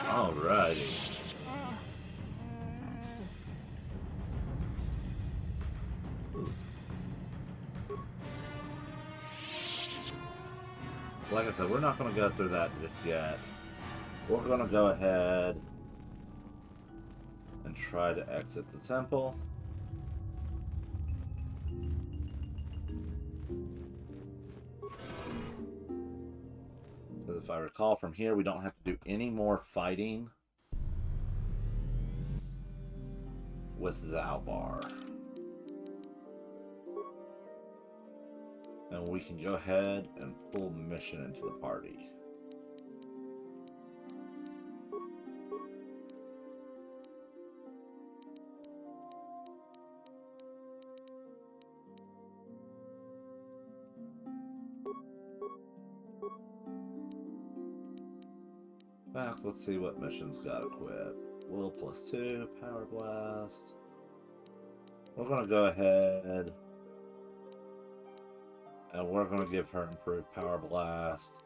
Alrighty. Like I said, we're not going to go through that just yet. We're going to go ahead and try to exit the temple. Because if I recall from here, we don't have to do any more fighting with Zalbar. And we can go ahead and pull mission into the party. Back, let's see what mission's got equipped. Will +2, Power Blast. We're going to go ahead and we're going to give her improved Power Blast.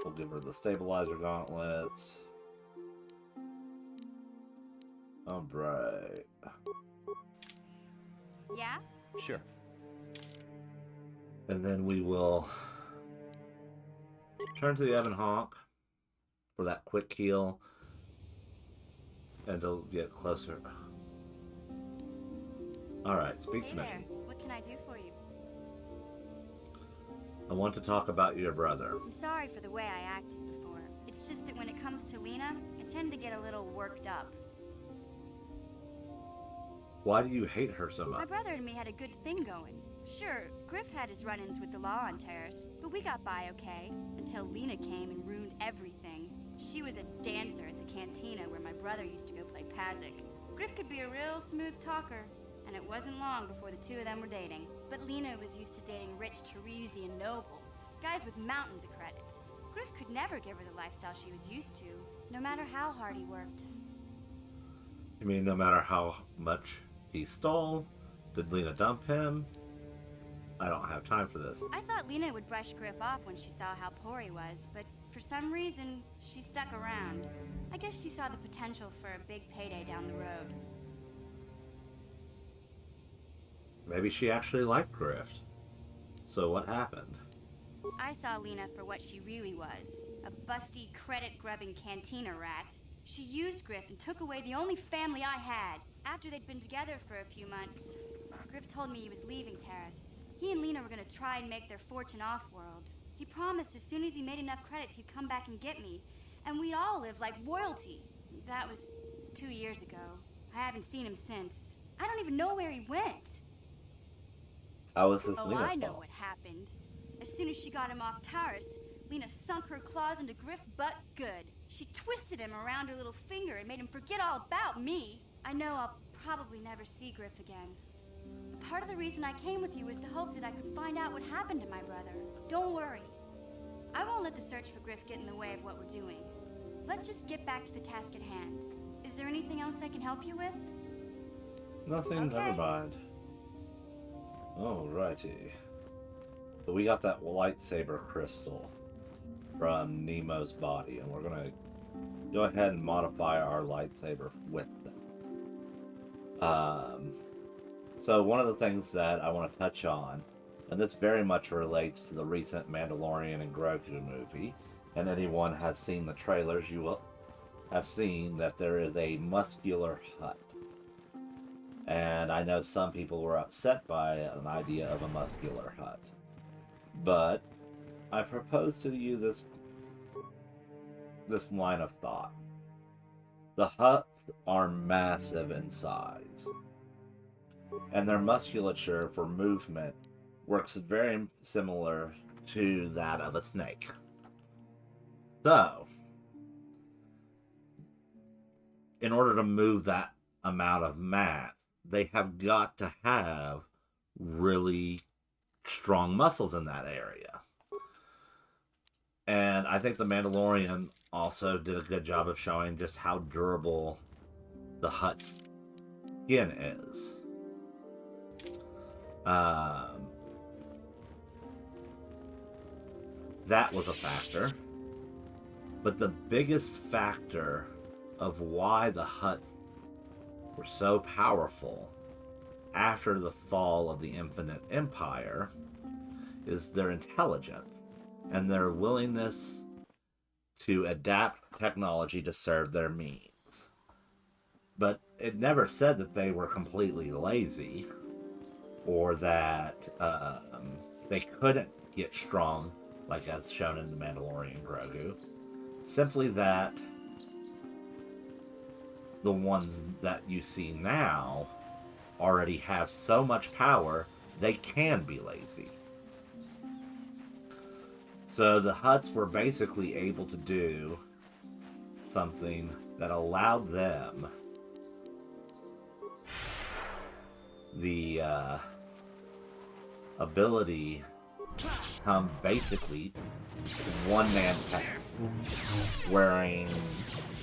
We'll give her the Stabilizer Gauntlets. Alright. Yeah? Sure. And then we will turn to the Evan Hawk for that quick heal and to get closer. Alright, speak to mission. What can I do for you? I want to talk about your brother. I'm sorry for the way I acted before. It's just that when it comes to Lena, I tend to get a little worked up. Why do you hate her so much? My brother and me had a good thing going. Sure, Griff had his run-ins with the law on Terrace, but we got by okay, until Lena came and ruined everything. She was a dancer at the cantina where my brother used to go play Pazik. Griff could be a real smooth talker, and it wasn't long before the two of them were dating. But Lena was used to dating rich Teresian nobles, guys with mountains of credits. Griff could never give her the lifestyle she was used to, no matter how hard he worked. You mean no matter how much he stole? Did Lena dump him? I don't have time for this. I thought Lena would brush Griff off when she saw how poor he was, but for some reason, she stuck around. I guess she saw the potential for a big payday down the road. Maybe she actually liked Griff. So what happened? I saw Lena for what she really was, a busty, credit-grubbing cantina rat. She used Griff and took away the only family I had. After they'd been together for a few months, Griff told me he was leaving Terrace. He and Lena were gonna try and make their fortune off-world. He promised as soon as he made enough credits he'd come back and get me, and we'd all live like royalty. That was 2 years ago. I haven't seen him since. I don't even know where he went. How was this Oh, Lena's I know fault? what happened. As soon as she got him off Taurus, Lena sunk her claws into Griff butt good. She twisted him around her little finger and made him forget all about me. I know I'll probably never see Griff again. But part of the reason I came with you was the hope that I could find out what happened to my brother. Don't worry. I won't let the search for Griff get in the way of what we're doing. Let's just get back to the task at hand. Is there anything else I can help you with? Nothing, Okay. never mind. Alrighty. So we got that lightsaber crystal from Nemo's body, and we're gonna go ahead and modify our lightsaber with them. So one of the things that I want to touch on, and this very much relates to the recent Mandalorian and Grogu movie, and anyone has seen the trailers, you will have seen that there is a muscular Hutt. And I know some people were upset by an idea of a muscular Hutt. But I propose to you this line of thought. The Hutts are massive in size, and their musculature for movement works very similar to that of a snake. So, in order to move that amount of mass, they have got to have really strong muscles in that area. And I think The Mandalorian also did a good job of showing just how durable the Hutt's skin is. That was a factor. But the biggest factor of why the Hutts were so powerful after the fall of the Infinite Empire is their intelligence and their willingness to adapt technology to serve their means. But it never said that they were completely lazy or that they couldn't get strong, like as shown in The Mandalorian Grogu. Simply that the ones that you see now already have so much power, they can be lazy. So the Hutts were basically able to do something that allowed them the ability to come basically one-man tanks, wearing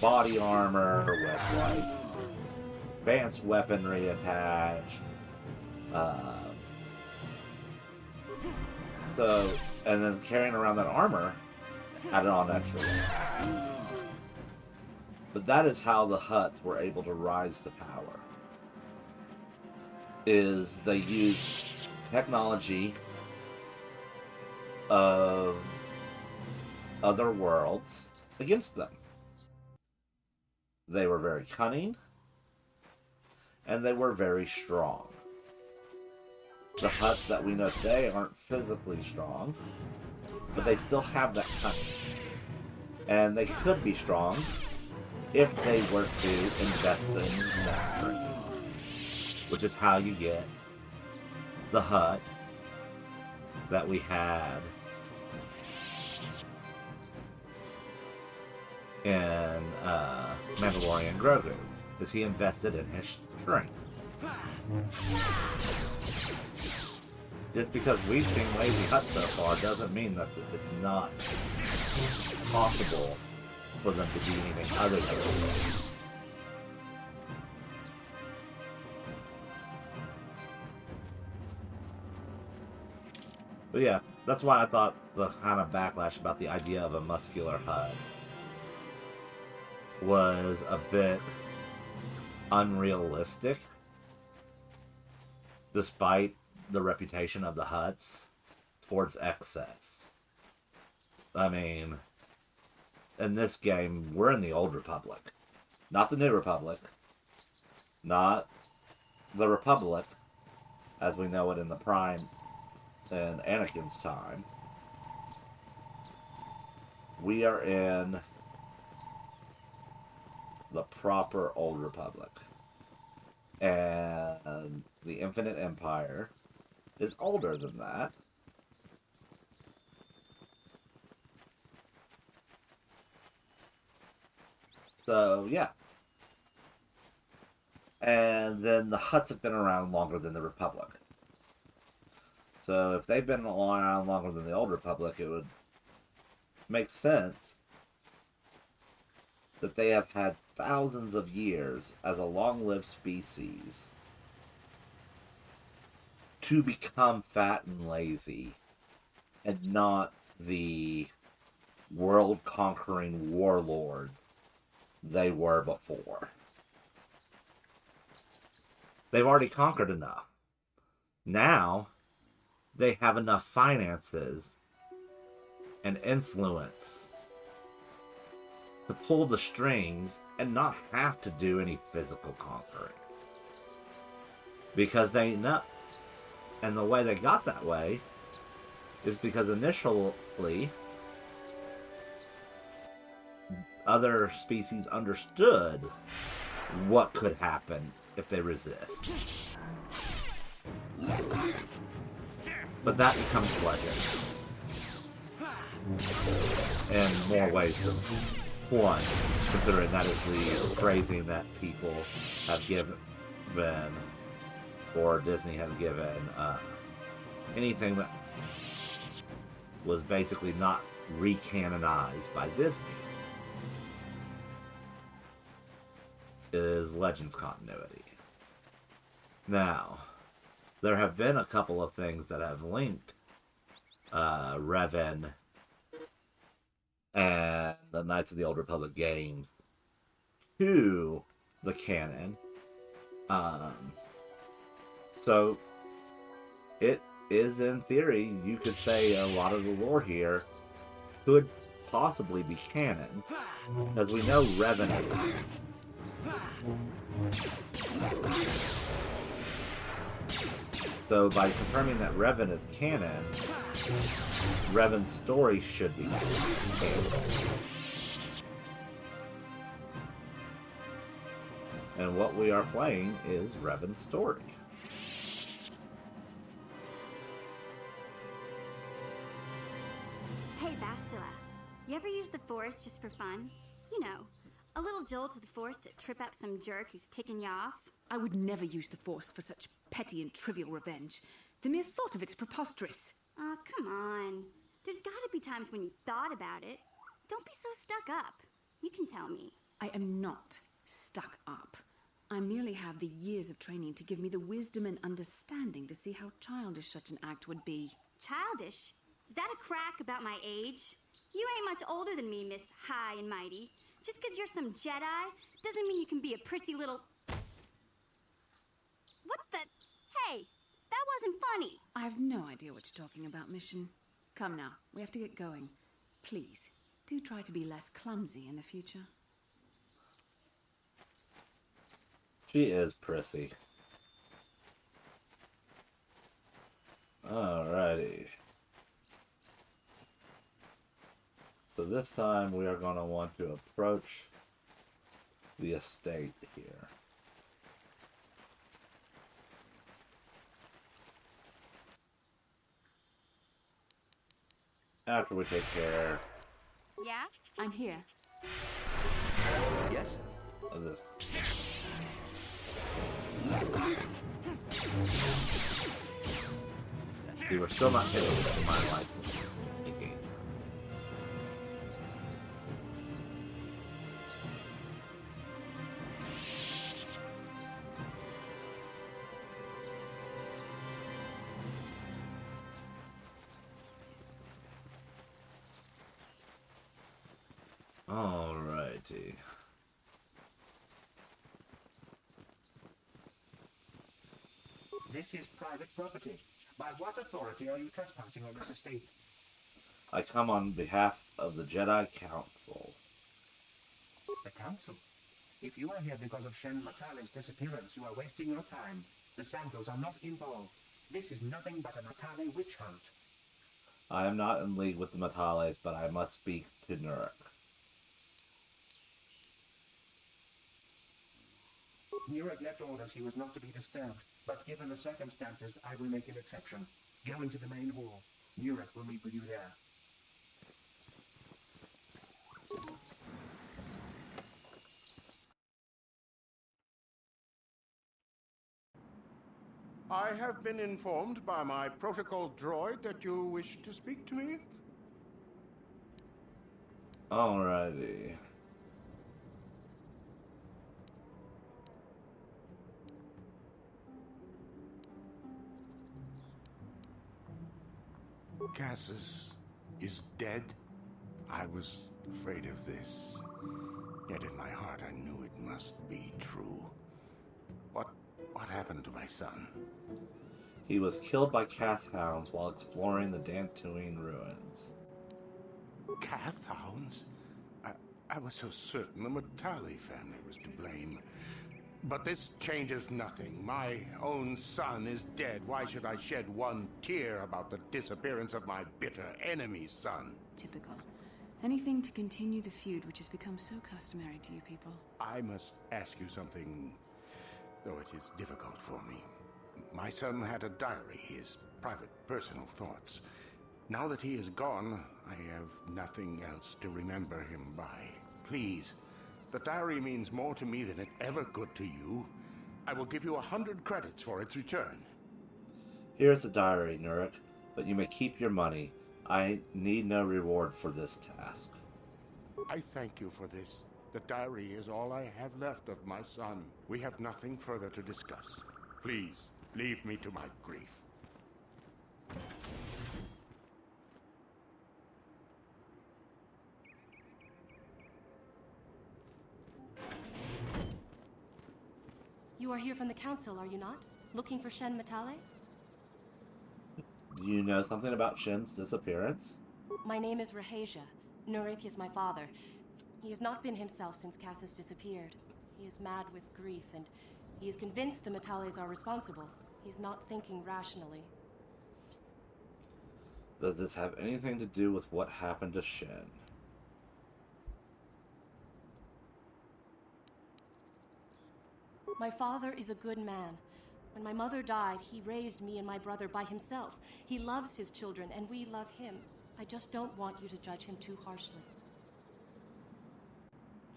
body armor with like advanced weaponry attached. And then carrying around that armor added on extra weight. But that is how the Hutts were able to rise to power. Is they used technology of other worlds against them. They were very cunning, and they were very strong. The Hutts that we know today aren't physically strong, but they still have that cunning. And they could be strong if they were to invest in mastery, which is how you get the Hutt that we had in Mandalorian Grogu, is he invested in his strength. Just because we've seen lazy Hutts so far doesn't mean that it's not possible for them to be anything other than lazy. But yeah, that's why I thought the kind of backlash about the idea of a muscular HUD was a bit unrealistic, despite the reputation of the HUDs towards excess. I mean, in this game, we're in the Old Republic. Not the New Republic. Not the Republic, as we know it in the Prime and Anakin's time. We are in the proper Old Republic. And the Infinite Empire is older than that. So, yeah. And then the Hutts have been around longer than the Republic. So if they've been around longer than the Old Republic, it would make sense that they have had thousands of years as a long-lived species to become fat and lazy and not the world-conquering warlords they were before. They've already conquered enough. Now, they have enough finances and influence to pull the strings and not have to do any physical conquering. Because they know, and the way they got that way is because initially other species understood what could happen if they resist. But that becomes legend. In more ways than one, considering that is the phrasing that people have given, or Disney has given, anything that was basically not recanonized by Disney is Legends continuity. Now, there have been a couple of things that have linked Revan and the Knights of the Old Republic games to the canon. So, it is, in theory, you could say a lot of the lore here could possibly be canon, because we know Revan is. So by confirming that Revan is canon, Revan's story should be canon. And what we are playing is Revan's story. Hey, Bastila. You ever use the Force just for fun? You know, a little jolt of the Force to trip out some jerk who's ticking you off? I would never use the Force for such petty and trivial revenge. The mere thought of it's preposterous. Oh, come on. There's gotta be times when you thought about it. Don't be so stuck up. You can tell me. I am not stuck up. I merely have the years of training to give me the wisdom and understanding to see how childish such an act would be. Childish? Is that a crack about my age? You ain't much older than me, Miss High and Mighty. Just 'cause you're some Jedi doesn't mean you can be a prissy little... What the... Hey, that wasn't funny. I have no idea what you're talking about, Mission. Come now, we have to get going. Please, do try to be less clumsy in the future. She is prissy. Alrighty. So this time we are going to want to approach the estate here. After we take care... Yeah? I'm here. Yes? Of this. See, we're still not hitting my life. Alrighty. This is private property. By what authority are you trespassing on this estate? I come on behalf of the Jedi Council. The Council? If you are here because of Shen Matale's disappearance, you are wasting your time. The Santos are not involved. This is nothing but a Matale witch hunt. I am not in league with the Matales, but I must speak to Nurek. Nurek left orders he was not to be disturbed, but given the circumstances, I will make an exception. Go into the main hall. Nurek will meet with you there. I have been informed by my protocol droid that you wish to speak to me. Alrighty. Cassius is dead? I was afraid of this. Yet in my heart I knew it must be true. What happened to my son? He was killed by Cath hounds while exploring the Dantooine ruins. Cath hounds? I was so certain the Matale family was to blame. But this changes nothing. My own son is dead. Why should I shed one tear about the disappearance of my bitter enemy's son? Typical. Anything to continue the feud which has become so customary to you people. I must ask you something, though it is difficult for me. My son had a diary, his private, personal thoughts. Now that he is gone, I have nothing else to remember him by. Please, the diary means more to me than it ever could to you. I will give you 100 credits for its return. Here's the diary, Nurek, but you may keep your money. I need no reward for this task. I thank you for this. The diary is all I have left of my son. We have nothing further to discuss. Please, leave me to my grief. You are here from the Council, are you not? Looking for Shen Matale? Do you know something about Shen's disappearance? My name is Rahasia. Nurek is my father. He has not been himself since Cassius disappeared. He is mad with grief, and he is convinced the Matales are responsible. He's not thinking rationally. Does this have anything to do with what happened to Shen? My father is a good man. When my mother died, he raised me and my brother by himself. He loves his children, and we love him. I just don't want you to judge him too harshly.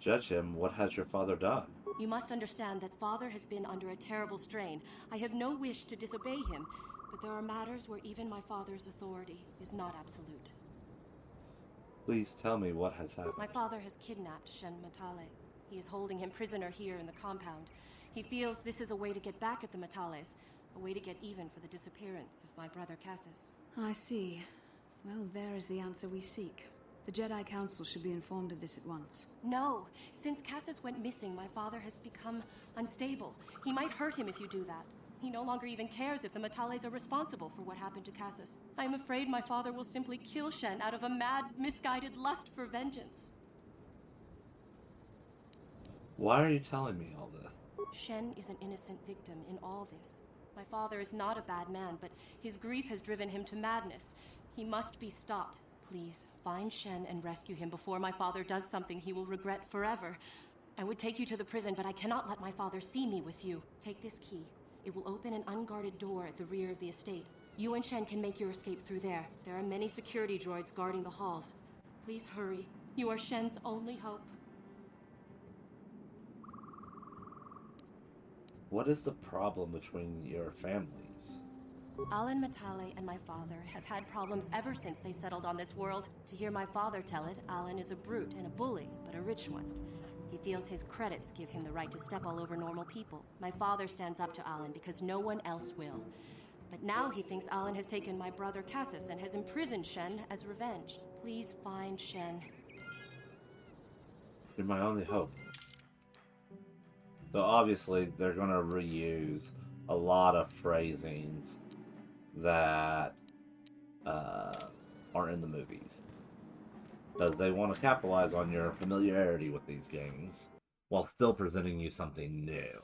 Judge him? What has your father done? You must understand that father has been under a terrible strain. I have no wish to disobey him, but there are matters where even my father's authority is not absolute. Please tell me what has happened. My father has kidnapped Shen Matale. He is holding him prisoner here in the compound. He feels this is a way to get back at the Matales, a way to get even for the disappearance of my brother Cassius. I see. Well, there is the answer we seek. The Jedi Council should be informed of this at once. No. Since Cassius went missing, my father has become unstable. He might hurt him if you do that. He no longer even cares if the Matales are responsible for what happened to Cassius. I am afraid my father will simply kill Shen out of a mad, misguided lust for vengeance. Why are you telling me all this? Shen is an innocent victim in all this. My father is not a bad man, but his grief has driven him to madness. He must be stopped. Please, find Shen and rescue him before my father does something he will regret forever. I would take you to the prison, but I cannot let my father see me with you. Take this key. It will open an unguarded door at the rear of the estate. You and Shen can make your escape through there. There are many security droids guarding the halls. Please hurry. You are Shen's only hope. What is the problem between your families? Alan Matale and my father have had problems ever since they settled on this world. To hear my father tell it, Alan is a brute and a bully, but a rich one. He feels his credits give him the right to step all over normal people. My father stands up to Alan because no one else will. But now he thinks Alan has taken my brother Cassius and has imprisoned Shen as revenge. Please find Shen. You're my only hope. So obviously they're going to reuse a lot of phrasings that are in the movies. Because they want to capitalize on your familiarity with these games while still presenting you something new.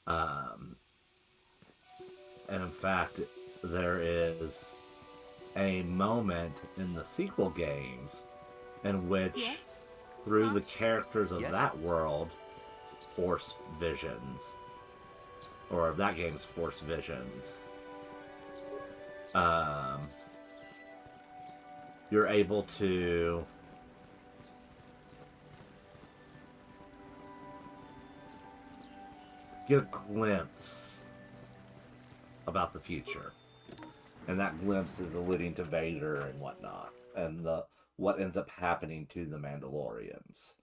And in fact, there is a moment in the sequel games in which, through the characters of that world, force visions, or of that game's force visions, you're able to get a glimpse about the future. And that glimpse is alluding to Vader and whatnot, and what ends up happening to the Mandalorians.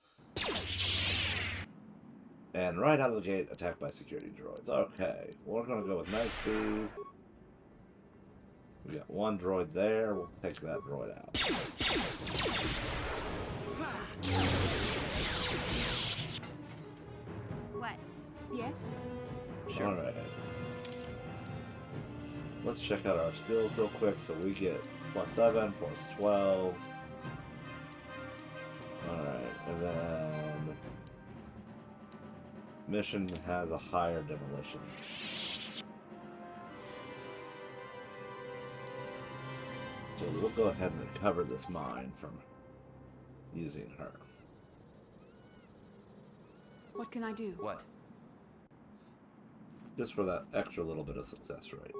And right out of the gate, attacked by security droids. Okay, we're going to go with night speed. We got one droid there. We'll take that droid out. What? Yes? Sure. Alright. Let's check out our skills real quick. So we get +7, +12. Alright, and then mission has a higher demolition. So we'll go ahead and recover this mine from using her. What can I do? What? Just for that extra little bit of success rate.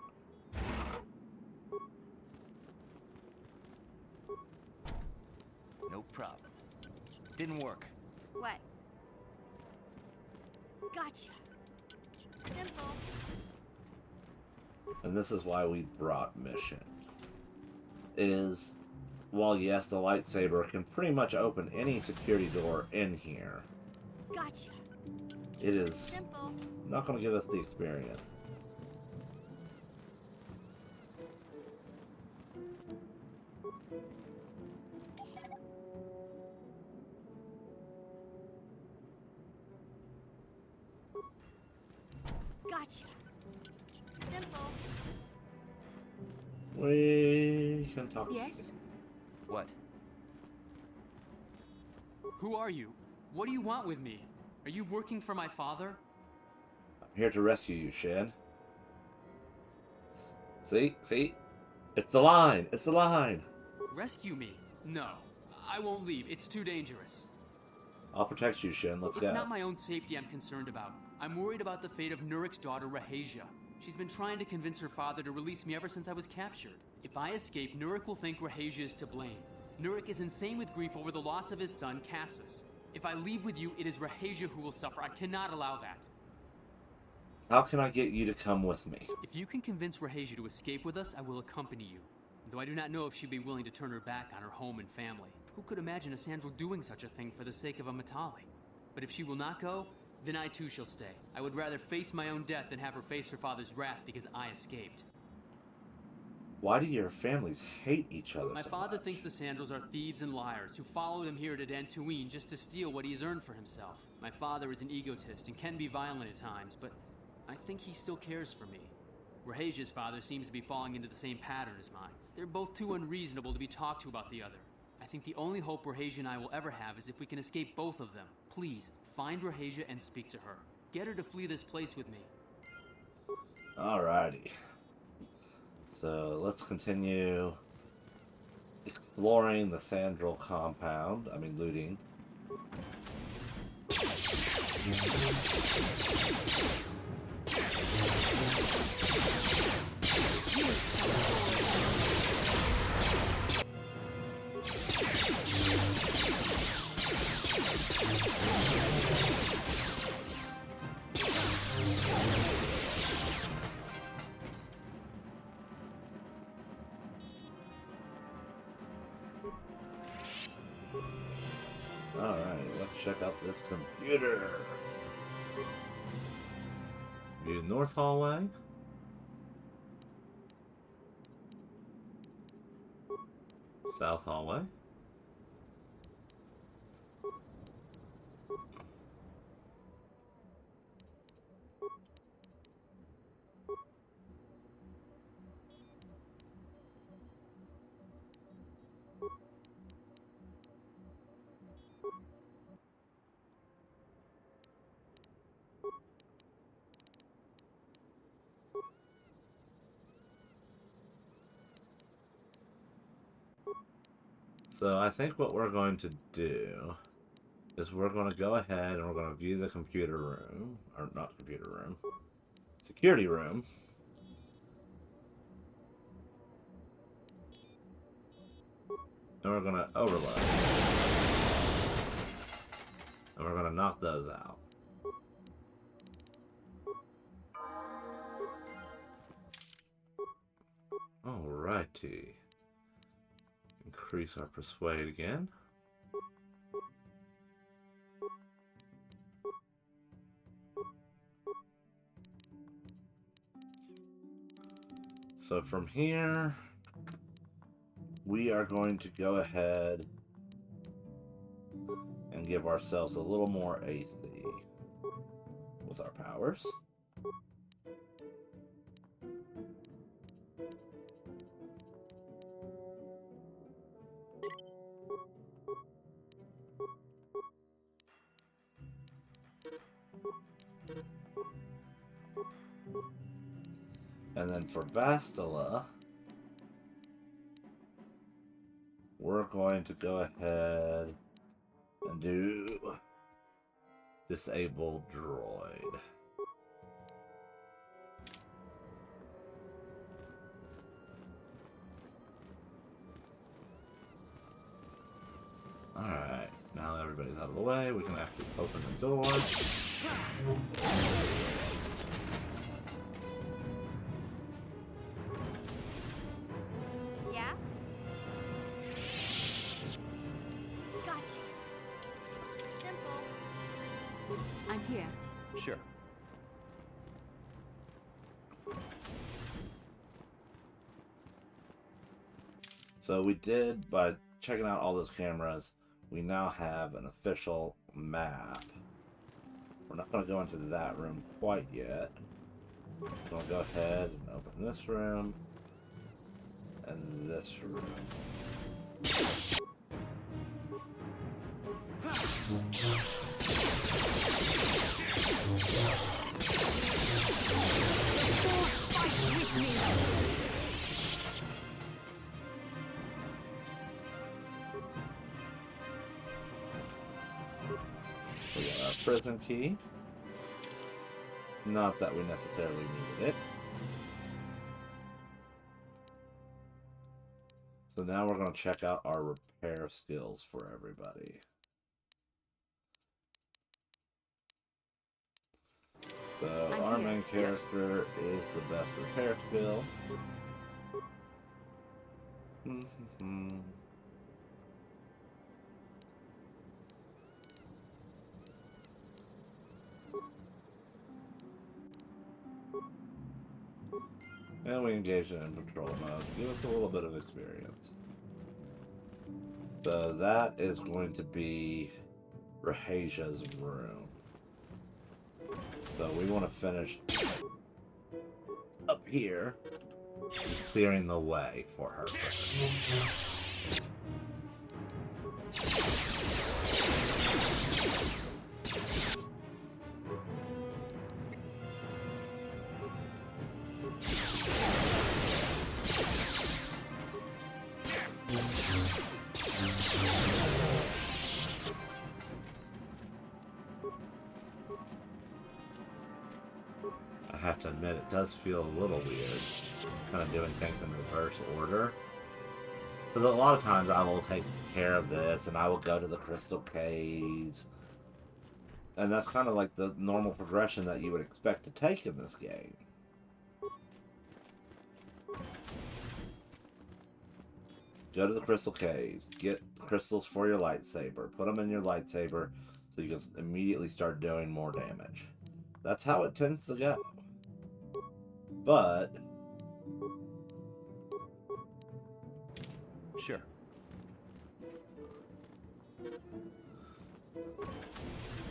No problem. Didn't work. What? Gotcha. Simple. And this is why we brought mission. Is, while yes, the lightsaber can pretty much open any security door in here, Gotcha. it is Simple. not going to give us the experience. Gotcha. Simple. We can talk. Yes? What? Who are you? What do you want with me? Are you working for my father? I'm here to rescue you, Shin. See? See? It's the line! It's the line! Rescue me? No. I won't leave. It's too dangerous. I'll protect you, Shin. Let's go. It's not my own safety I'm concerned about. I'm worried about the fate of Nurik's daughter, Rahasia. She's been trying to convince her father to release me ever since I was captured. If I escape, Nurik will think Rahasia is to blame. Nurik is insane with grief over the loss of his son, Cassus. If I leave with you, it is Rahasia who will suffer. I cannot allow that. How can I get you to come with me? If you can convince Rahasia to escape with us, I will accompany you. Though I do not know if she'd be willing to turn her back on her home and family. Who could imagine a Sandral doing such a thing for the sake of a Matali? But if she will not go, then I too shall stay. I would rather face my own death than have her face her father's wrath because I escaped. Why do your families hate each other My so father much? thinks the Sandrals are thieves and liars who followed him here to Dantooine just to steal what he has earned for himself. My father is an egotist and can be violent at times, but I think he still cares for me. Rahasia's father seems to be falling into the same pattern as mine. They're both too unreasonable to be talked to about the other. I think the only hope Rahasia and I will ever have is if we can escape both of them. Please, find Rahasia and speak to her. Get her to flee this place with me. Alrighty. So let's continue exploring the Sandral compound. I mean, looting. Alright, let's check out this computer. View north hallway. South hallway. So I think what we're going to do is we're going to go ahead and we're going to view the computer room, or not computer room, security room. And we're going to overload. And we're going to knock those out. Alrighty. Increase our persuade again. So from here, we are going to go ahead and give ourselves a little more AC with our powers. And then for Bastila, we're going to go ahead and do Disable Droid. Alright, now that everybody's out of the way, we can actually open the door. Yeah? Gotcha. Simple. I'm here. Sure. So we did, by checking out all those cameras, we now have an official map. We're not going to go into that room quite yet. We're going to go ahead and open this room. And this room. We got our prison key. Not that we necessarily needed it. So now we're going to check out our repair skills for everybody. So our main character is the best repair skill. And we engage in patrol mode. Give us a little bit of experience. So that is going to be Rahaja's room. So we want to finish up here, clearing the way for her. I have to admit, it does feel a little weird, kind of doing things in reverse order. Because a lot of times I will take care of this, and I will go to the crystal caves. And that's kind of like the normal progression that you would expect to take in this game. Go to the crystal caves, get crystals for your lightsaber, put them in your lightsaber so you can immediately start doing more damage. That's how it tends to go. But sure.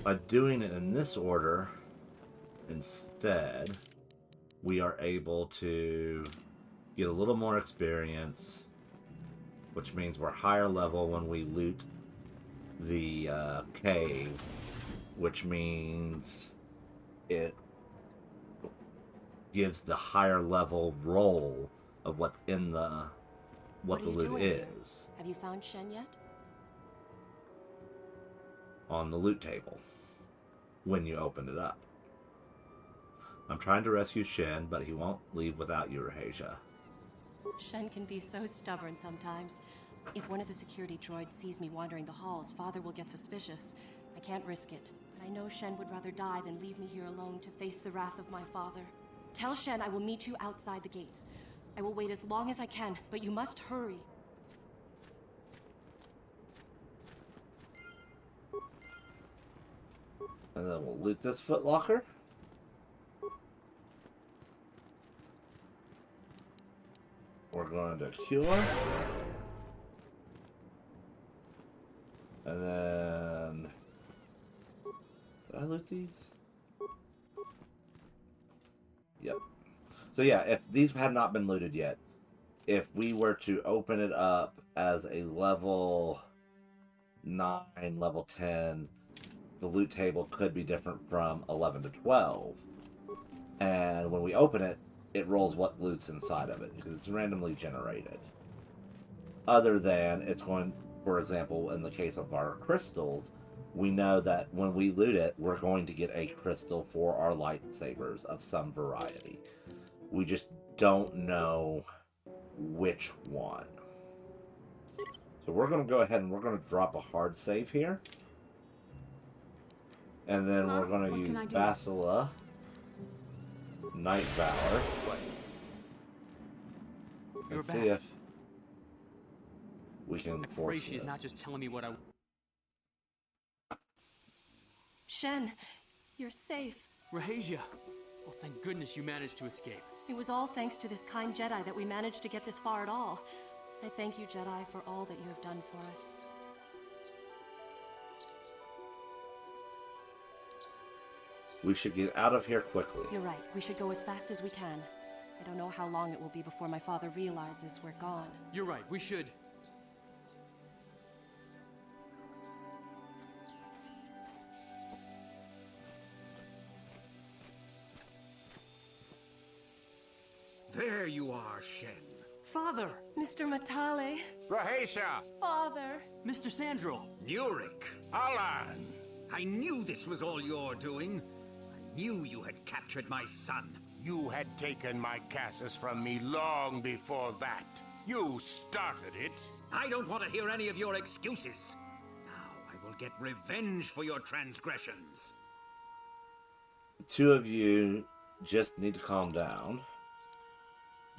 By doing it in this order, instead, we are able to get a little more experience, which means we're higher level when we loot the cave, which means it gives the higher level roll of what's in the what are the you loot doing here? is Have you found Shen yet? on the loot table when you open it up. I'm trying to rescue Shen, but he won't leave without you, Rahasia. Shen can be so stubborn sometimes. If one of the security droids sees me wandering the halls, Father will get suspicious. I can't risk it. But I know Shen would rather die than leave me here alone to face the wrath of my father. Tell Shen I will meet you outside the gates. I will wait as long as I can, but you must hurry. And then we'll loot this footlocker. We're going to cure. And then... Did I loot these? Yep. So yeah, if these had not been looted yet, if we were to open it up as a level 9, level 10, the loot table could be different from 11 to 12. And when we open it, it rolls what loot's inside of it, because it's randomly generated. Other than it's going, for example, in the case of our crystals, we know that when we loot it, we're going to get a crystal for our lightsabers of some variety. We just don't know which one. So we're going to go ahead and we're going to drop a hard save here. And then we're going to use Basila, Night Valor, and see if we can force She is this. not just telling me what I... Shen, you're safe. Rahasia! Well, thank goodness you managed to escape. It was all thanks to this kind Jedi that we managed to get this far at all. I thank you, Jedi, for all that you have done for us. We should get out of here quickly. You're right. We should go as fast as we can. I don't know how long it will be before my father realizes we're gone. You're right. We should. There you are, Shen. Father! Mr. Matale. Rahasia! Father! Mr. Sandro! Nurik! Alan! I knew this was all your doing. I knew you had captured my son. You had taken my Cassus from me long before that. You started it. I don't want to hear any of your excuses. Now I will get revenge for your transgressions. The two of you just need to calm down.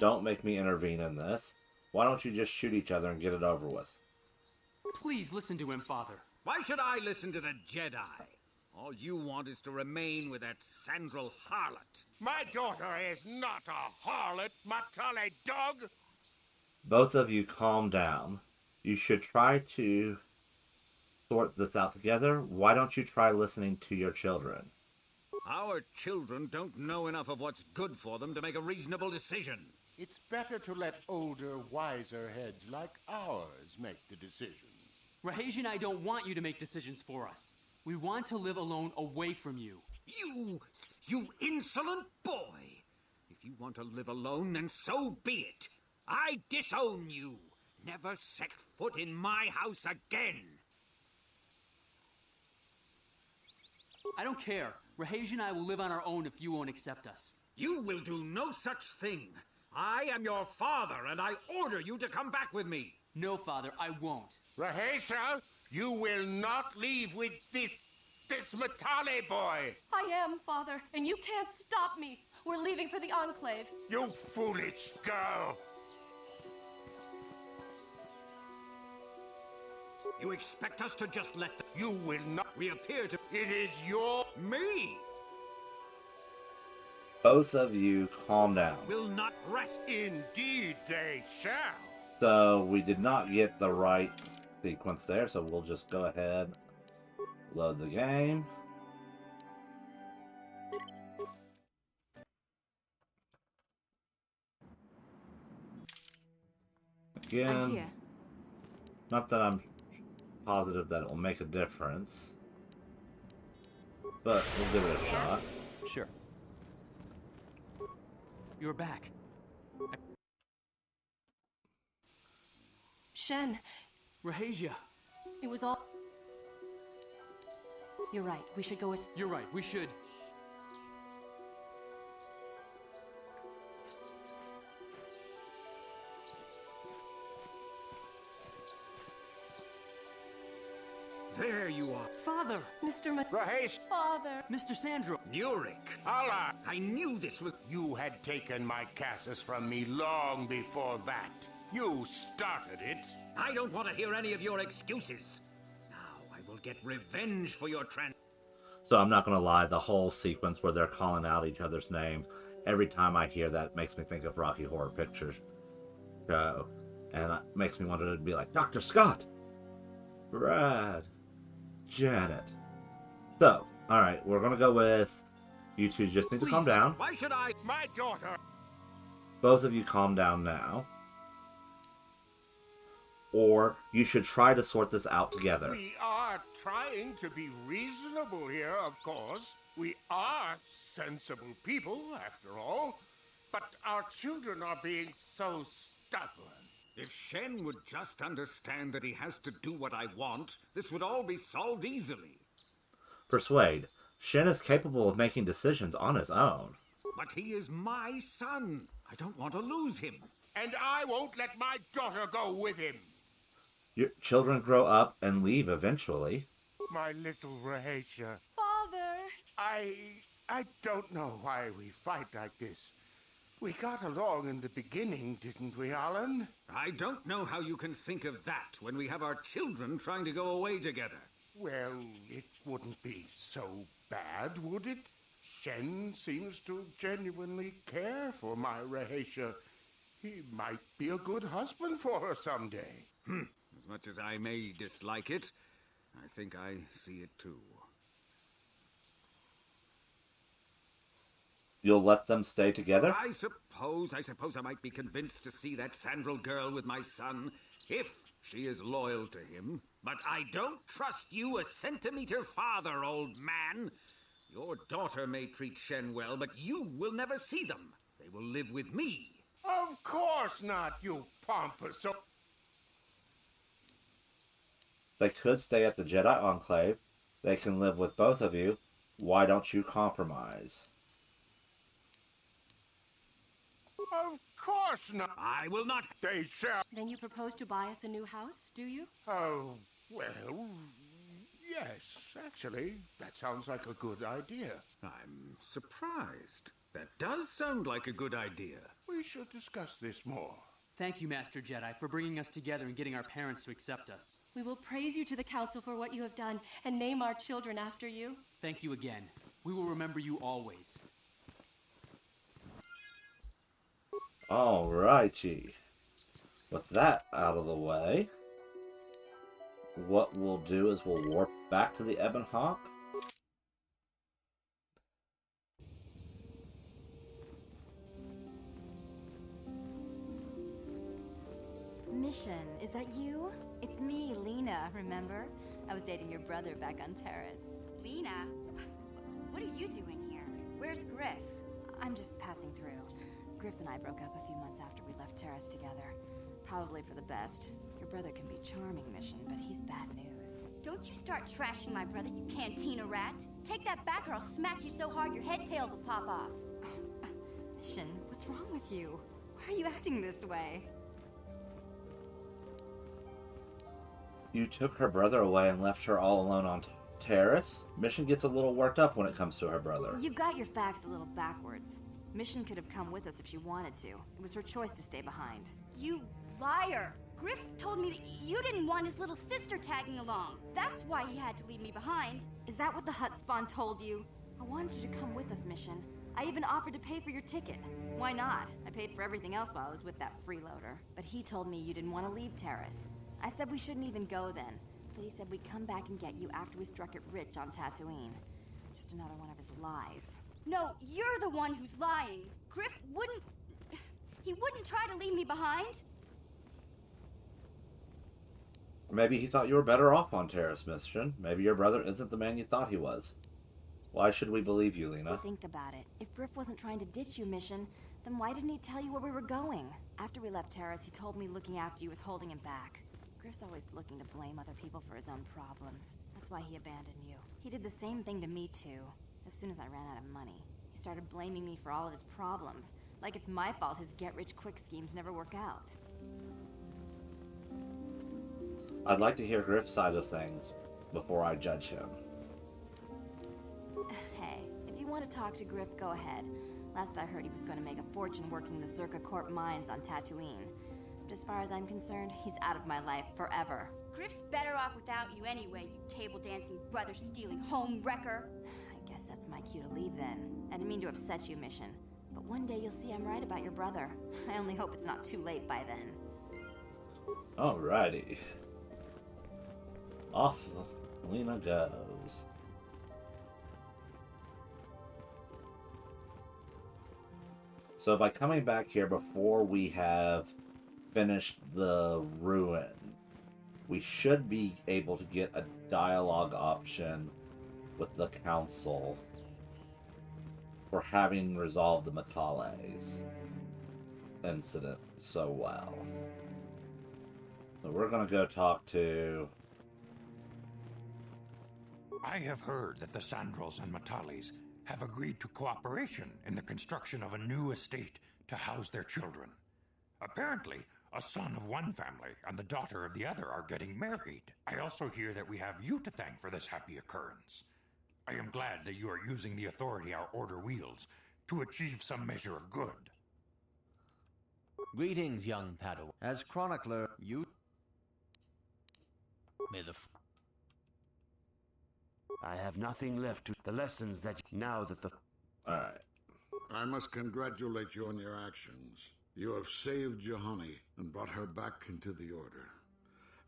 Don't make me intervene in this. Why don't you just shoot each other and get it over with? Please listen to him, Father. Why should I listen to the Jedi? All you want is to remain with that Sandral harlot. My daughter is not a harlot, Matale dog! Both of you calm down. You should try to sort this out together. Why don't you try listening to your children? Our children don't know enough of what's good for them to make a reasonable decision. It's better to let older, wiser heads like ours make the decisions. Rahasia and I don't want you to make decisions for us. We want to live alone away from you. You insolent boy! If you want to live alone, then so be it. I disown you. Never set foot in my house again. I don't care. Rahasia and I will live on our own if you won't accept us. You will do no such thing. I am your father, and I order you to come back with me. No, Father, I won't. Rahasia, you will not leave with this Matale boy! I am, Father, and you can't stop me. We're leaving for the Enclave. You foolish girl! You expect us to just let them... You will not... We appear to... It is your... Me! Both of you calm down. Will not rest. Indeed they shall. So we did not get the right sequence there, so we'll just go ahead, load the game. Again, I'm here. not that I'm positive that it will make a difference. But we'll give it a shot. Sure. You're back. Shen, Rahasia. it was all... You're right. We should go as... You're right. We should. There you are. Father! Mr. Rahesh! Father! Mr. Sandro! Nurik! Allah! I knew this was... You had taken my Cassus from me long before that. You started it. I don't want to hear any of your excuses. Now I will get revenge for your So I'm not going to lie, the whole sequence where they're calling out each other's name, every time I hear that, makes me think of Rocky Horror Picture Show. And it makes me want to be like, Dr. Scott! Brad! Janet. So, alright, we're going to go with... You two just need to calm down. Why should I... My daughter! Both of you calm down now. Or you should try to sort this out together. We are trying to be reasonable here, of course. We are sensible people, after all. But our children are being so stubborn. If Shen would just understand that he has to do what I want, this would all be solved easily. Persuade. Shen is capable of making decisions on his own. But he is my son. I don't want to lose him. And I won't let my daughter go with him. Your children grow up and leave eventually. My little Rahasia. Father! I don't know why we fight like this. We got along in the beginning, didn't we, Alan? I don't know how you can think of that when we have our children trying to go away together. Well, it wouldn't be so bad, would it? Shen seems to genuinely care for my Rahasia. He might be a good husband for her someday. As much as I may dislike it, I think I see it too. You'll let them stay together? I suppose I might be convinced to see that Sandral girl with my son, if she is loyal to him. But I don't trust you a centimeter farther, old man. Your daughter may treat Shen well, but you will never see them. They will live with me. Of course not, you pompous... They could stay at the Jedi Enclave. They can live with both of you. Why don't you compromise? Of course not. I will not. They shall. Then you propose to buy us a new house, do you? Oh, well, yes, actually. That sounds like a good idea. I'm surprised. That does sound like a good idea. We should discuss this more. Thank you, Master Jedi, for bringing us together and getting our parents to accept us. We will praise you to the Council for what you have done and name our children after you. Thank you again. We will remember you always. Alrighty. With that out of the way, what we'll do is we'll warp back to the Ebon Hawk. Mission, is that you? It's me, Lena, remember? I was dating your brother back on Terrace. Lena? What are you doing here? Where's Griff? I'm just passing through. Griff and I broke up a few months after we left Terrace together. Probably for the best. Your brother can be charming, Mission, but he's bad news. Don't you start trashing my brother, you cantina rat! Take that back or I'll smack you so hard your head tails will pop off! Mission, what's wrong with you? Why are you acting this way? You took her brother away and left her all alone on Terrace? Mission gets a little worked up when it comes to her brother. You've got your facts a little backwards. Mission could have come with us if she wanted to. It was her choice to stay behind. You liar! Griff told me that you didn't want his little sister tagging along. That's why he had to leave me behind. Is that what the Hutt Spawn told you? I wanted you to come with us, Mission. I even offered to pay for your ticket. Why not? I paid for everything else while I was with that freeloader. But he told me you didn't want to leave Terrace. I said we shouldn't even go then. But he said we'd come back and get you after we struck it rich on Tatooine. Just another one of his lies. No, you're the one who's lying. Griff wouldn't... He wouldn't try to leave me behind. Maybe he thought you were better off on terrorist mission. Maybe your brother isn't the man you thought he was. Why should we believe you, Lena? Think about it. If Griff wasn't trying to ditch your mission, then why didn't he tell you where we were going? After we left Terrace, he told me looking after you was holding him back. Griff's always looking to blame other people for his own problems. That's why he abandoned you. He did the same thing to me, too. As soon as I ran out of money, he started blaming me for all of his problems. Like it's my fault his get-rich-quick schemes never work out. I'd like to hear Griff's side of things before I judge him. Hey, if you want to talk to Griff, go ahead. Last I heard, he was going to make a fortune working the Zerka Corp mines on Tatooine. But as far as I'm concerned, he's out of my life forever. Griff's better off without you anyway, you table-dancing, brother-stealing home wrecker. I guess that's my cue to leave then. I didn't mean to upset you, Mission. But one day you'll see I'm right about your brother. I only hope it's not too late by then. Alrighty. Off Lena goes. So by coming back here before we have finished the ruins, we should be able to get a dialogue option with the council for having resolved the Metales incident so well. So we're going to go talk to... I have heard that the Sandrels and Metales have agreed to cooperation in the construction of a new estate to house their children. Apparently, a son of one family and the daughter of the other are getting married. I also hear that we have you to thank for this happy occurrence. I am glad that you are using the authority our order wields to achieve some measure of good. Greetings, young Padawan. As chronicler, you... May the... I have nothing left to... The lessons that... Now that the... Alright. I must congratulate you on your actions. You have saved Juhani and brought her back into the Order,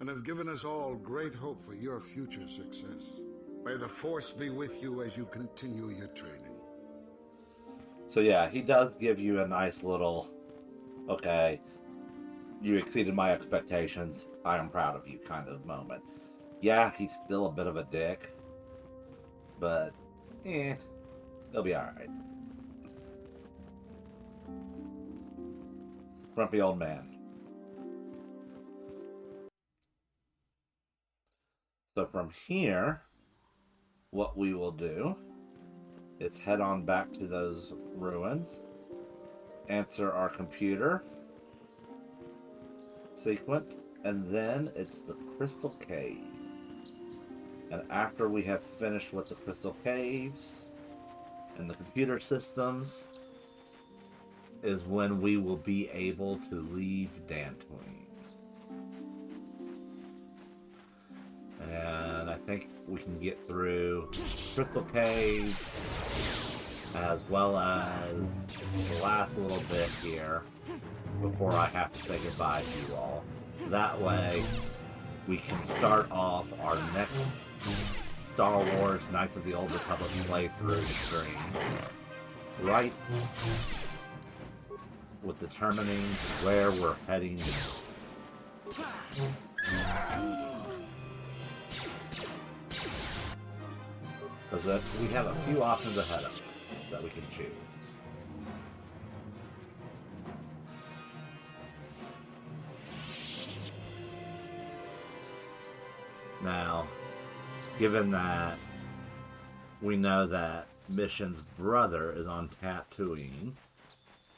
and have given us all great hope for your future success. May the Force be with you as you continue your training. So yeah, he does give you a nice little, okay, you exceeded my expectations, I am proud of you kind of moment. Yeah, he's still a bit of a dick, but, he'll be alright. Grumpy old man. So from here, what we will do is head on back to those ruins, answer our computer sequence, and then it's the Crystal Cave. And after we have finished with the Crystal Caves and the computer systems, is when we will be able to leave Dantooine. And I think we can get through Crystal Caves as well as the last little bit here before I have to say goodbye to you all. That way we can start off our next Star Wars Knights of the Old Republic playthrough stream right with determining where we're heading. Because we have a few options ahead of us that we can choose. Now, given that we know that Mission's brother is on Tatooine,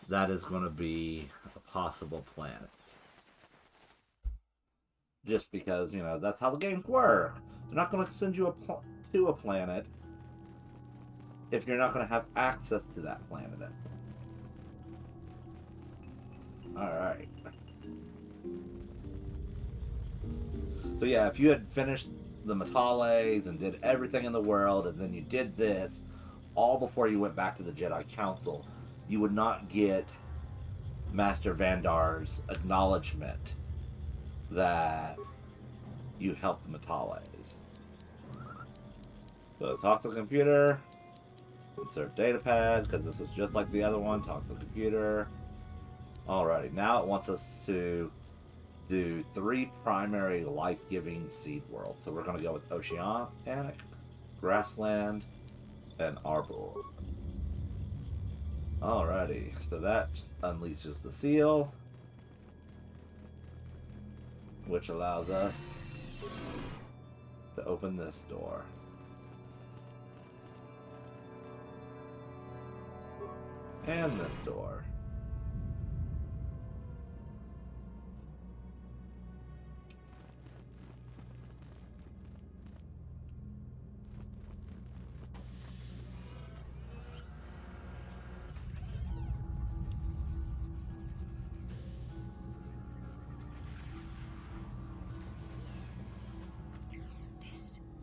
that is going to be a possible planet. Just because, you know, that's how the games work. They're not going to send you to a planet if you're not going to have access to that planet. Alright. So yeah, if you had finished the Metales and did everything in the world, and then you did this, all before you went back to the Jedi Council, you would not get Master Vandar's acknowledgement that you helped the Metales. So talk to the computer, insert datapad, because this is just like the other one, talk to the computer. Alrighty, now it wants us to do 3 primary life-giving seed worlds. So we're going to go with Oceanic, Grassland, and Arbor. Alrighty, so that unleashes the seal, which allows us to open this door. And this door.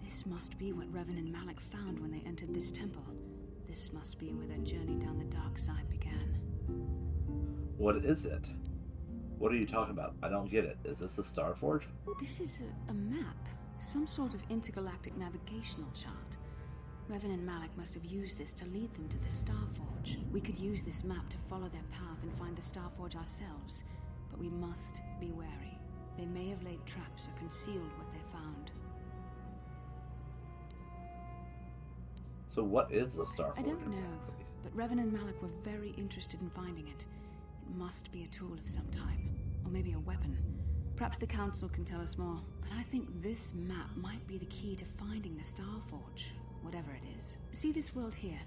This must be what Revan and Malik found when they entered this temple. This must be where their journey down the dark side began. What is it? What are you talking about? I don't get it. Is this a Starforge? This is a map. Some sort of intergalactic navigational chart. Revan and Malik must have used this to lead them to the Starforge. We could use this map to follow their path and find the Starforge ourselves. But we must be wary. They may have laid traps or concealed what they found. So what is the Starforge? I don't know, exactly? but Revan and Malik were very interested in finding it. It must be a tool of some type, or maybe a weapon. Perhaps the Council can tell us more, but I think this map might be the key to finding the Starforge, whatever it is. See this world here?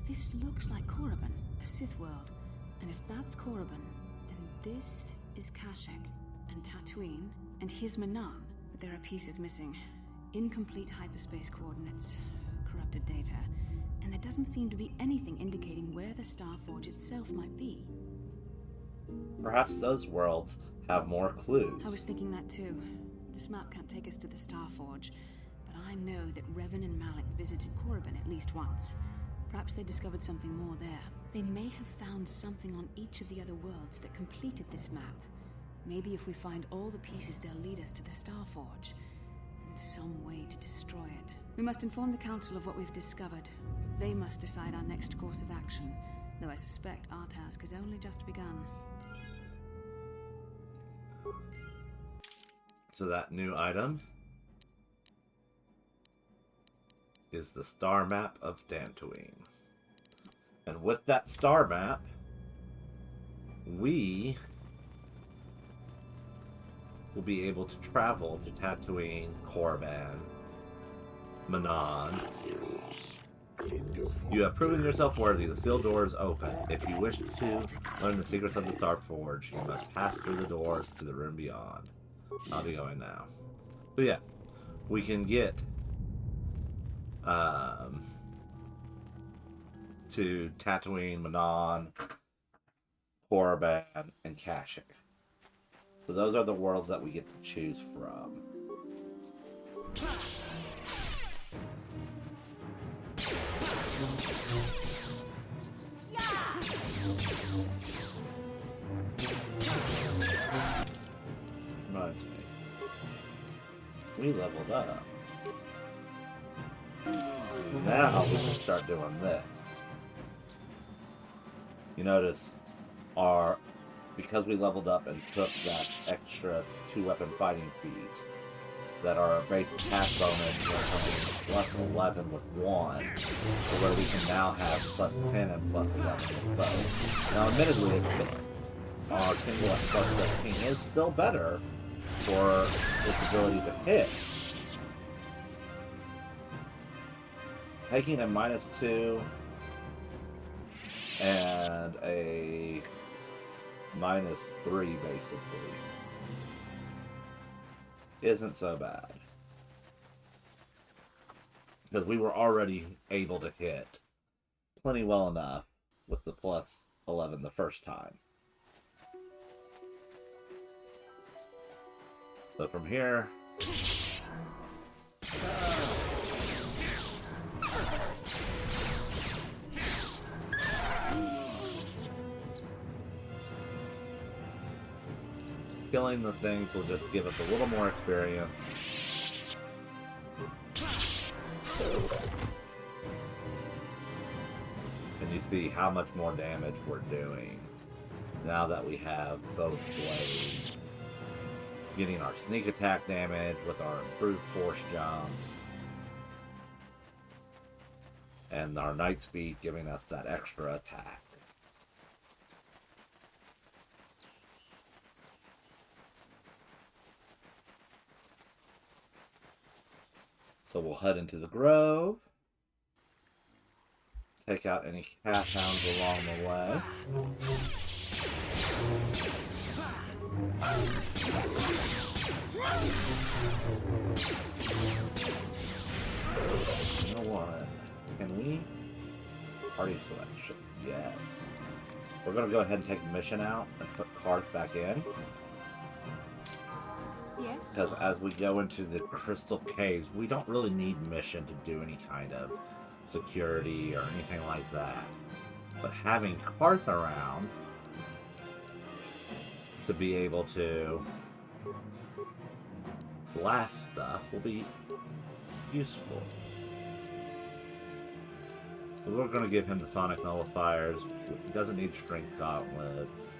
This looks like Korriban, a Sith world. And if that's Korriban, then this is Kashyyyk, and Tatooine, and here's Manan, but there are pieces missing. Incomplete hyperspace coordinates, corrupted data, and there doesn't seem to be anything indicating where the Starforge itself might be. Perhaps those worlds have more clues. I was thinking that too. This map can't take us to the Starforge, but I know that Revan and Malik visited Korriban at least once. Perhaps they discovered something more there. They may have found something on each of the other worlds that completed this map. Maybe if we find all the pieces, they'll lead us to the Starforge, and some way to destroy it. We must inform the Council of what we've discovered. They must decide our next course of action, though I suspect our task has only just begun. So that new item is the star map of Dantooine. And with that star map, we will be able to travel to Tatooine, Korriban, Manan. You have proven yourself worthy. The sealed door is open. If you wish to learn the secrets of the Starforge, you must pass through the doors to the room beyond. I'll be going now. So yeah, we can get to Tatooine, Manan, Korriban, and Kashyyyk. So those are the worlds that we get to choose from. Reminds me. We leveled up. Now we can start doing this. You notice because we leveled up and took that extra 2-weapon fighting feat, that our base attack bonus went from plus 11 with 1 to where we can now have plus 10 and plus 11 with both. Now admittedly, our 10 plus 13 is still better for its ability to hit. Taking a -2 and a -3 basically isn't so bad, because we were already able to hit plenty well enough with the plus 11 the first time. So from here, killing the things will just give us a little more experience. And you see how much more damage we're doing now that we have both blades. getting our sneak attack damage with our improved force jumps. And our night speed giving us that extra attack. So we'll head into the grove. Take out any cat hounds along the way. You know what? Can we? Party selection. Yes. We're going to go ahead and take Mission out and put Karth back in. Yes? Because as we go into the Crystal Caves, we don't really need Mission to do any kind of security or anything like that. But having Karth around to be able to blast stuff will be useful. So we're going to give him the Sonic Nullifiers. He doesn't need Strength Gauntlets.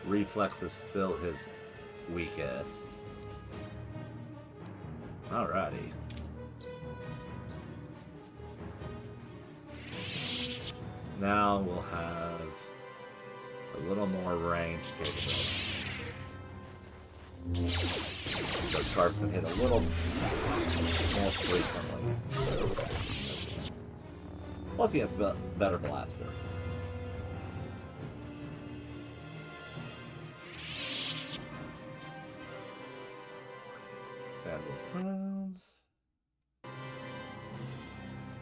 Reflex is still his weakest. Alrighty. Now we'll have a little more range capability. So Karth can hit a little more frequently. Plus he has better blaster. Crowns.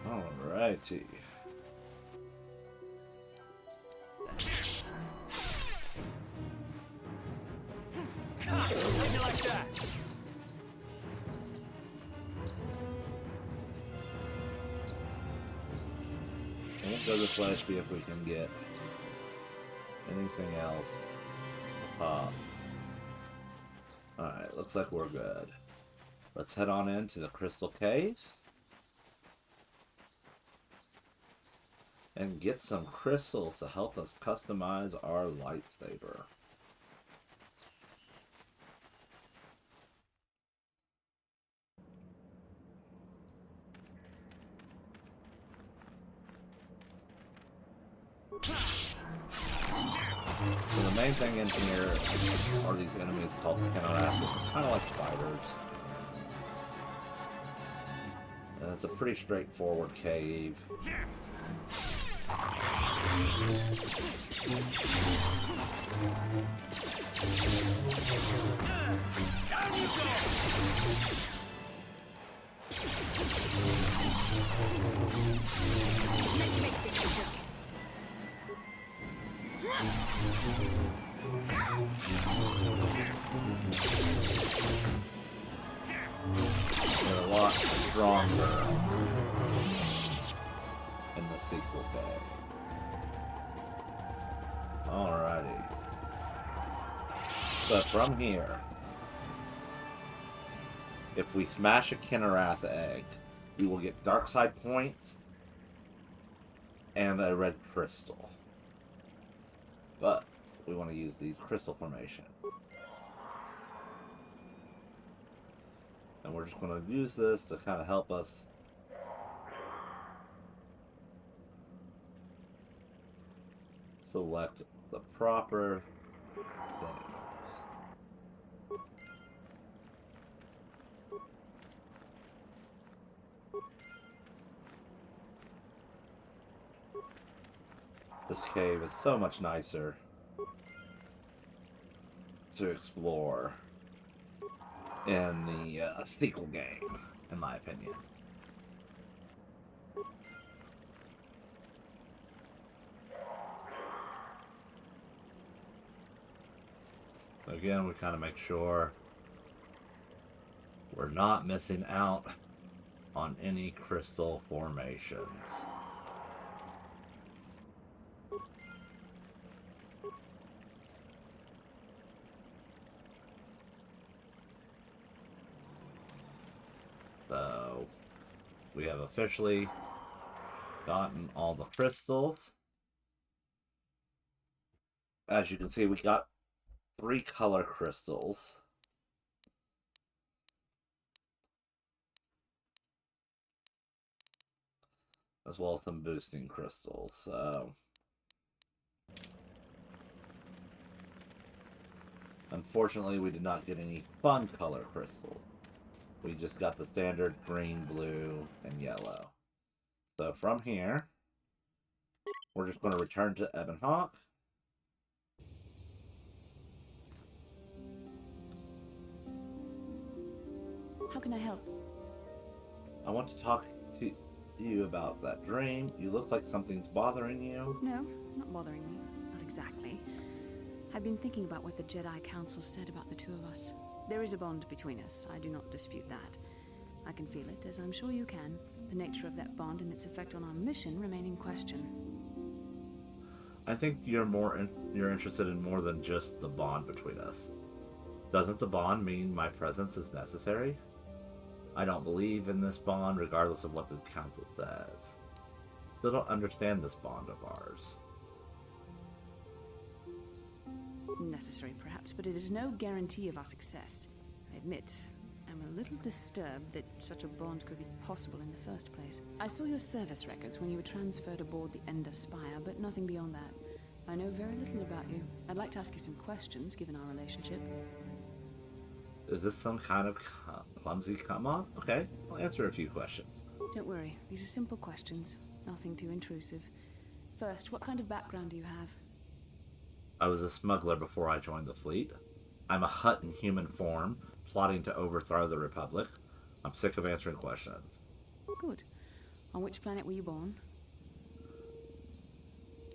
Alrighty. Take it like that. We'll go this way, see if we can get anything else. Alright, looks like we're good. Let's head on into the Crystal Caves and get some crystals to help us customize our lightsaber. So the main thing in here are these enemies called Kenaraths, kind of like spiders. And it's a pretty straightforward cave. Let's make this work. They're a lot stronger in the sequel day. Alrighty. So from here, if we smash a Kenarath egg, we will get dark side points and a red crystal. But we want to use these crystal formation. And we're just going to use this to kind of help us select the proper things. This cave is so much nicer to explore in the sequel game, in my opinion. So again, we kind of make sure we're not missing out on any crystal formations. So we have officially gotten all the crystals. As you can see, we got 3 color crystals. As well as some boosting crystals, so... Unfortunately, we did not get any fun color crystals. We just got the standard green, blue, and yellow. So from here, we're just going to return to Ebonhawk. How can I help? I want to talk to you about that dream. You look like something's bothering you. No, not bothering me. Not exactly. I've been thinking about what the Jedi Council said about the two of us. There is a bond between us. I do not dispute that. I can feel it, as I'm sure you can. The nature of that bond and its effect on our mission remain in question. I think you're interested in more than just the bond between us. Doesn't the bond mean my presence is necessary? I don't believe in this bond regardless of what the council says. Still don't understand this bond of ours. Necessary, perhaps, but it is no guarantee of our success. I admit, I'm a little disturbed that such a bond could be possible in the first place. I saw your service records when you were transferred aboard the Ender Spire, but nothing beyond that. I know very little about you. I'd like to ask you some questions, given our relationship. Is this some kind of clumsy come-on? Okay, I'll answer a few questions. Don't worry, these are simple questions. Nothing too intrusive. First, what kind of background do you have? I was a smuggler before I joined the fleet. I'm a Hutt in human form, plotting to overthrow the Republic. I'm sick of answering questions. Good. On which planet were you born?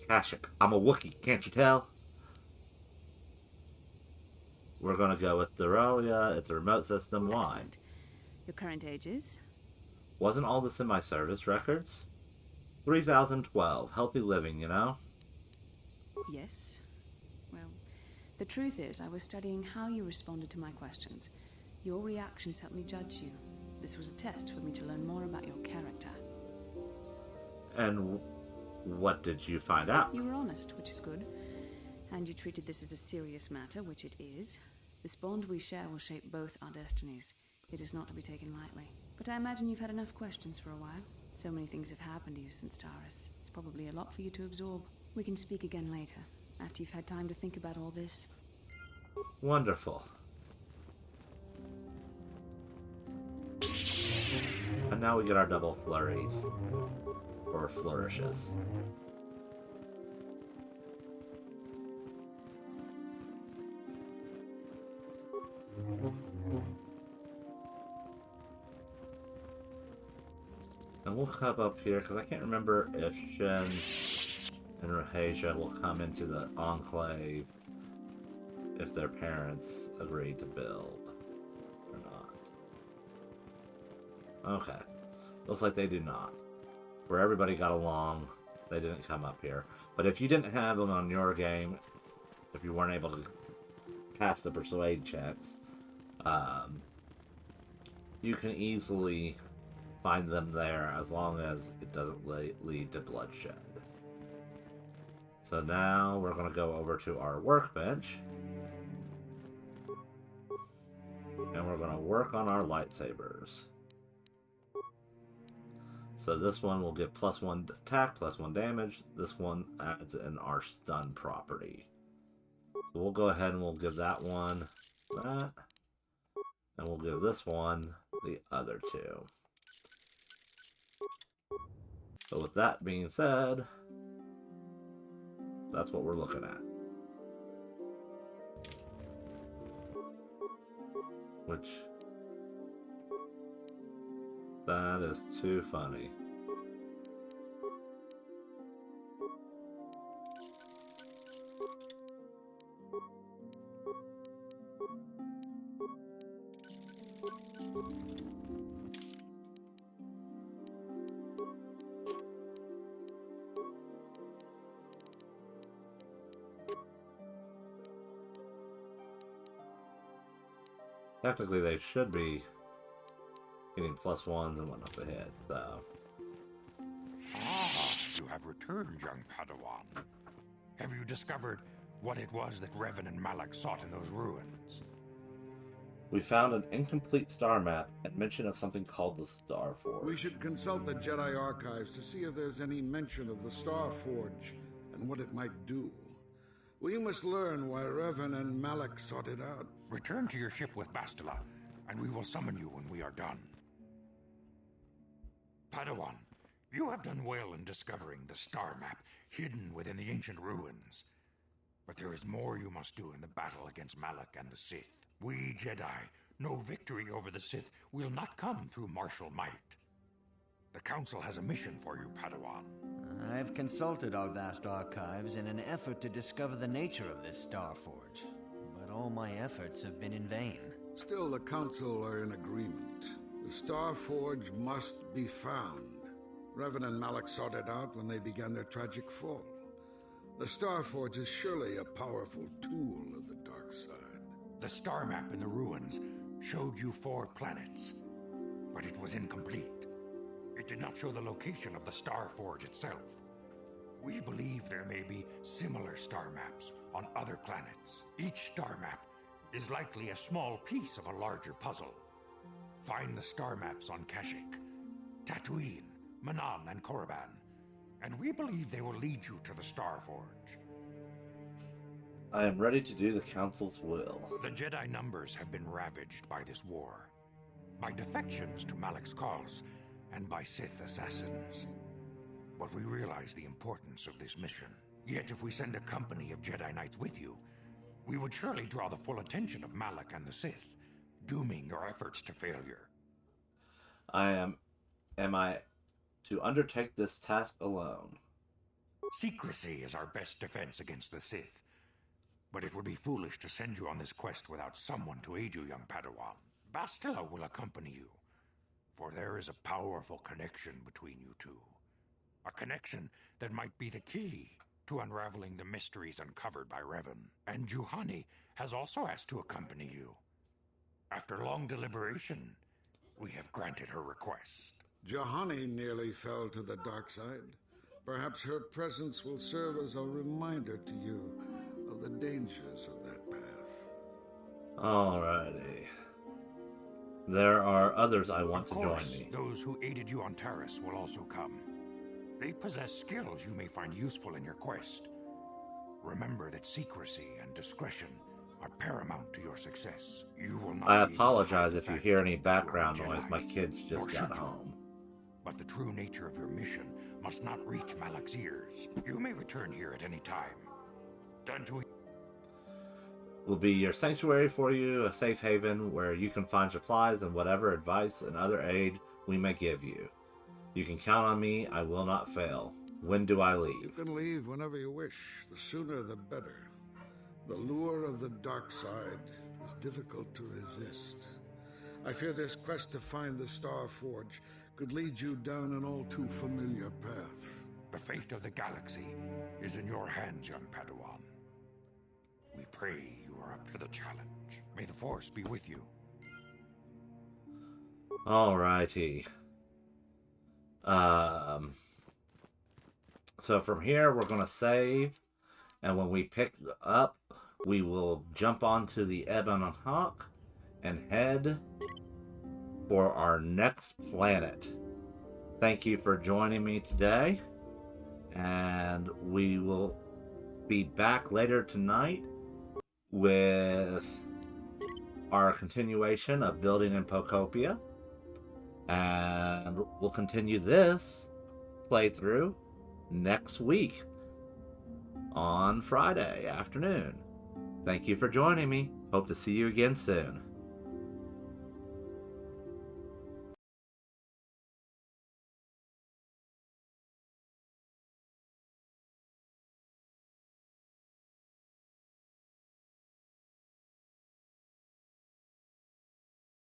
Kashyyyk. I'm a Wookiee, can't you tell? We're gonna go with Dorelia. It's a remote system. Why? Excellent. Your current age is? Wasn't all this in my service records? 3012. Healthy living, you know? Yes. Well, the truth is, I was studying how you responded to my questions. Your reactions helped me judge you. This was a test for me to learn more about your character. And what did you find out? You were honest, which is good. And you treated this as a serious matter, which it is. This bond we share will shape both our destinies. It is not to be taken lightly. But I imagine you've had enough questions for a while. So many things have happened to you since Taurus. It's probably a lot for you to absorb. We can speak again later, after you've had time to think about all this. Wonderful. And now we get our double flurries. Or flourishes. And we'll come up here, because I can't remember if Shen and Rahasia will come into the Enclave if their parents agree to build or not. Okay. Looks like they do not. Where everybody got along, they didn't come up here. But if you didn't have them on your game, if you weren't able to pass the persuade checks, you can easily find them there as long as it doesn't lead to bloodshed. So now we're going to go over to our workbench. And we're going to work on our lightsabers. So this one will give +1 attack, +1 damage. This one adds in our stun property. So we'll go ahead and we'll give that one that. And we'll give this one the other two. So with that being said, that's what we're looking at. Which, that is too funny. Technically, they should be getting +1s and whatnot to hit, so. Ah, you have returned, young Padawan. Have you discovered what it was that Revan and Malak sought in those ruins. We found an incomplete star map and mention of something called the Star Forge. We should consult the Jedi archives to see if there's any mention of the Star Forge and what it might do. We must learn why Revan and Malak sought it out. Return to your ship with Bastila, and we will summon you when we are done. Padawan, you have done well in discovering the star map hidden within the ancient ruins. But there is more you must do in the battle against Malak and the Sith. We Jedi know victory over the Sith will not come through martial might. The Council has a mission for you, Padawan. I've consulted our vast archives in an effort to discover the nature of this Star Forge, but all my efforts have been in vain. Still, the Council are in agreement. The Star Forge must be found. Revan and Malak sought it out when they began their tragic fall. The Star Forge is surely a powerful tool of the dark side. The star map in the ruins showed you 4 planets, but it was incomplete. It did not show the location of the Star Forge itself. We believe there may be similar star maps on other planets. Each star map is likely a small piece of a larger puzzle. Find the star maps on Kashyyyk, Tatooine, Manan, and Korriban, and we believe they will lead you to the Star Forge. I am ready to do the Council's will. The Jedi numbers have been ravaged by this war, by defections to Malak's cause, and by Sith assassins. But we realize the importance of this mission. Yet if we send a company of Jedi Knights with you, we would surely draw the full attention of Malak and the Sith, dooming your efforts to failure. Am I to undertake this task alone? Secrecy is our best defense against the Sith. But it would be foolish to send you on this quest without someone to aid you, young Padawan. Bastila will accompany you, for there is a powerful connection between you two. A connection that might be the key to unraveling the mysteries uncovered by Revan. And Juhani has also asked to accompany you. After long deliberation, we have granted her request. Juhani nearly fell to the dark side. Perhaps her presence will serve as a reminder to you of the dangers of that path. Alrighty. There are others I want to join me. Those who aided you on Taris will also come. They possess skills you may find useful in your quest. Remember that secrecy and discretion are paramount to your success. You will not I apologize if you hear any background noise. My kids just Nor got should you. home. But the true nature of your mission must not reach Malak's ears. You may return here at any time. Dantooine Will be your sanctuary for you, a safe haven where you can find supplies and whatever advice and other aid we may give you. You can count on me, I will not fail. When do I leave? You can leave whenever you wish. The sooner the better. The lure of the dark side is difficult to resist. I fear this quest to find the Star Forge could lead you down an all too familiar path. The fate of the galaxy is in your hands, young Padawan. We pray you are up to the challenge. May the Force be with you. Alrighty. So from here, we're going to save. And when we pick up, we will jump onto the Ebon Hawk and head for our next planet. Thank you for joining me today. And we will be back later tonight with our continuation of building in Pocopia. And we'll continue this playthrough next week on Friday afternoon. Thank you for joining me. Hope to see you again soon.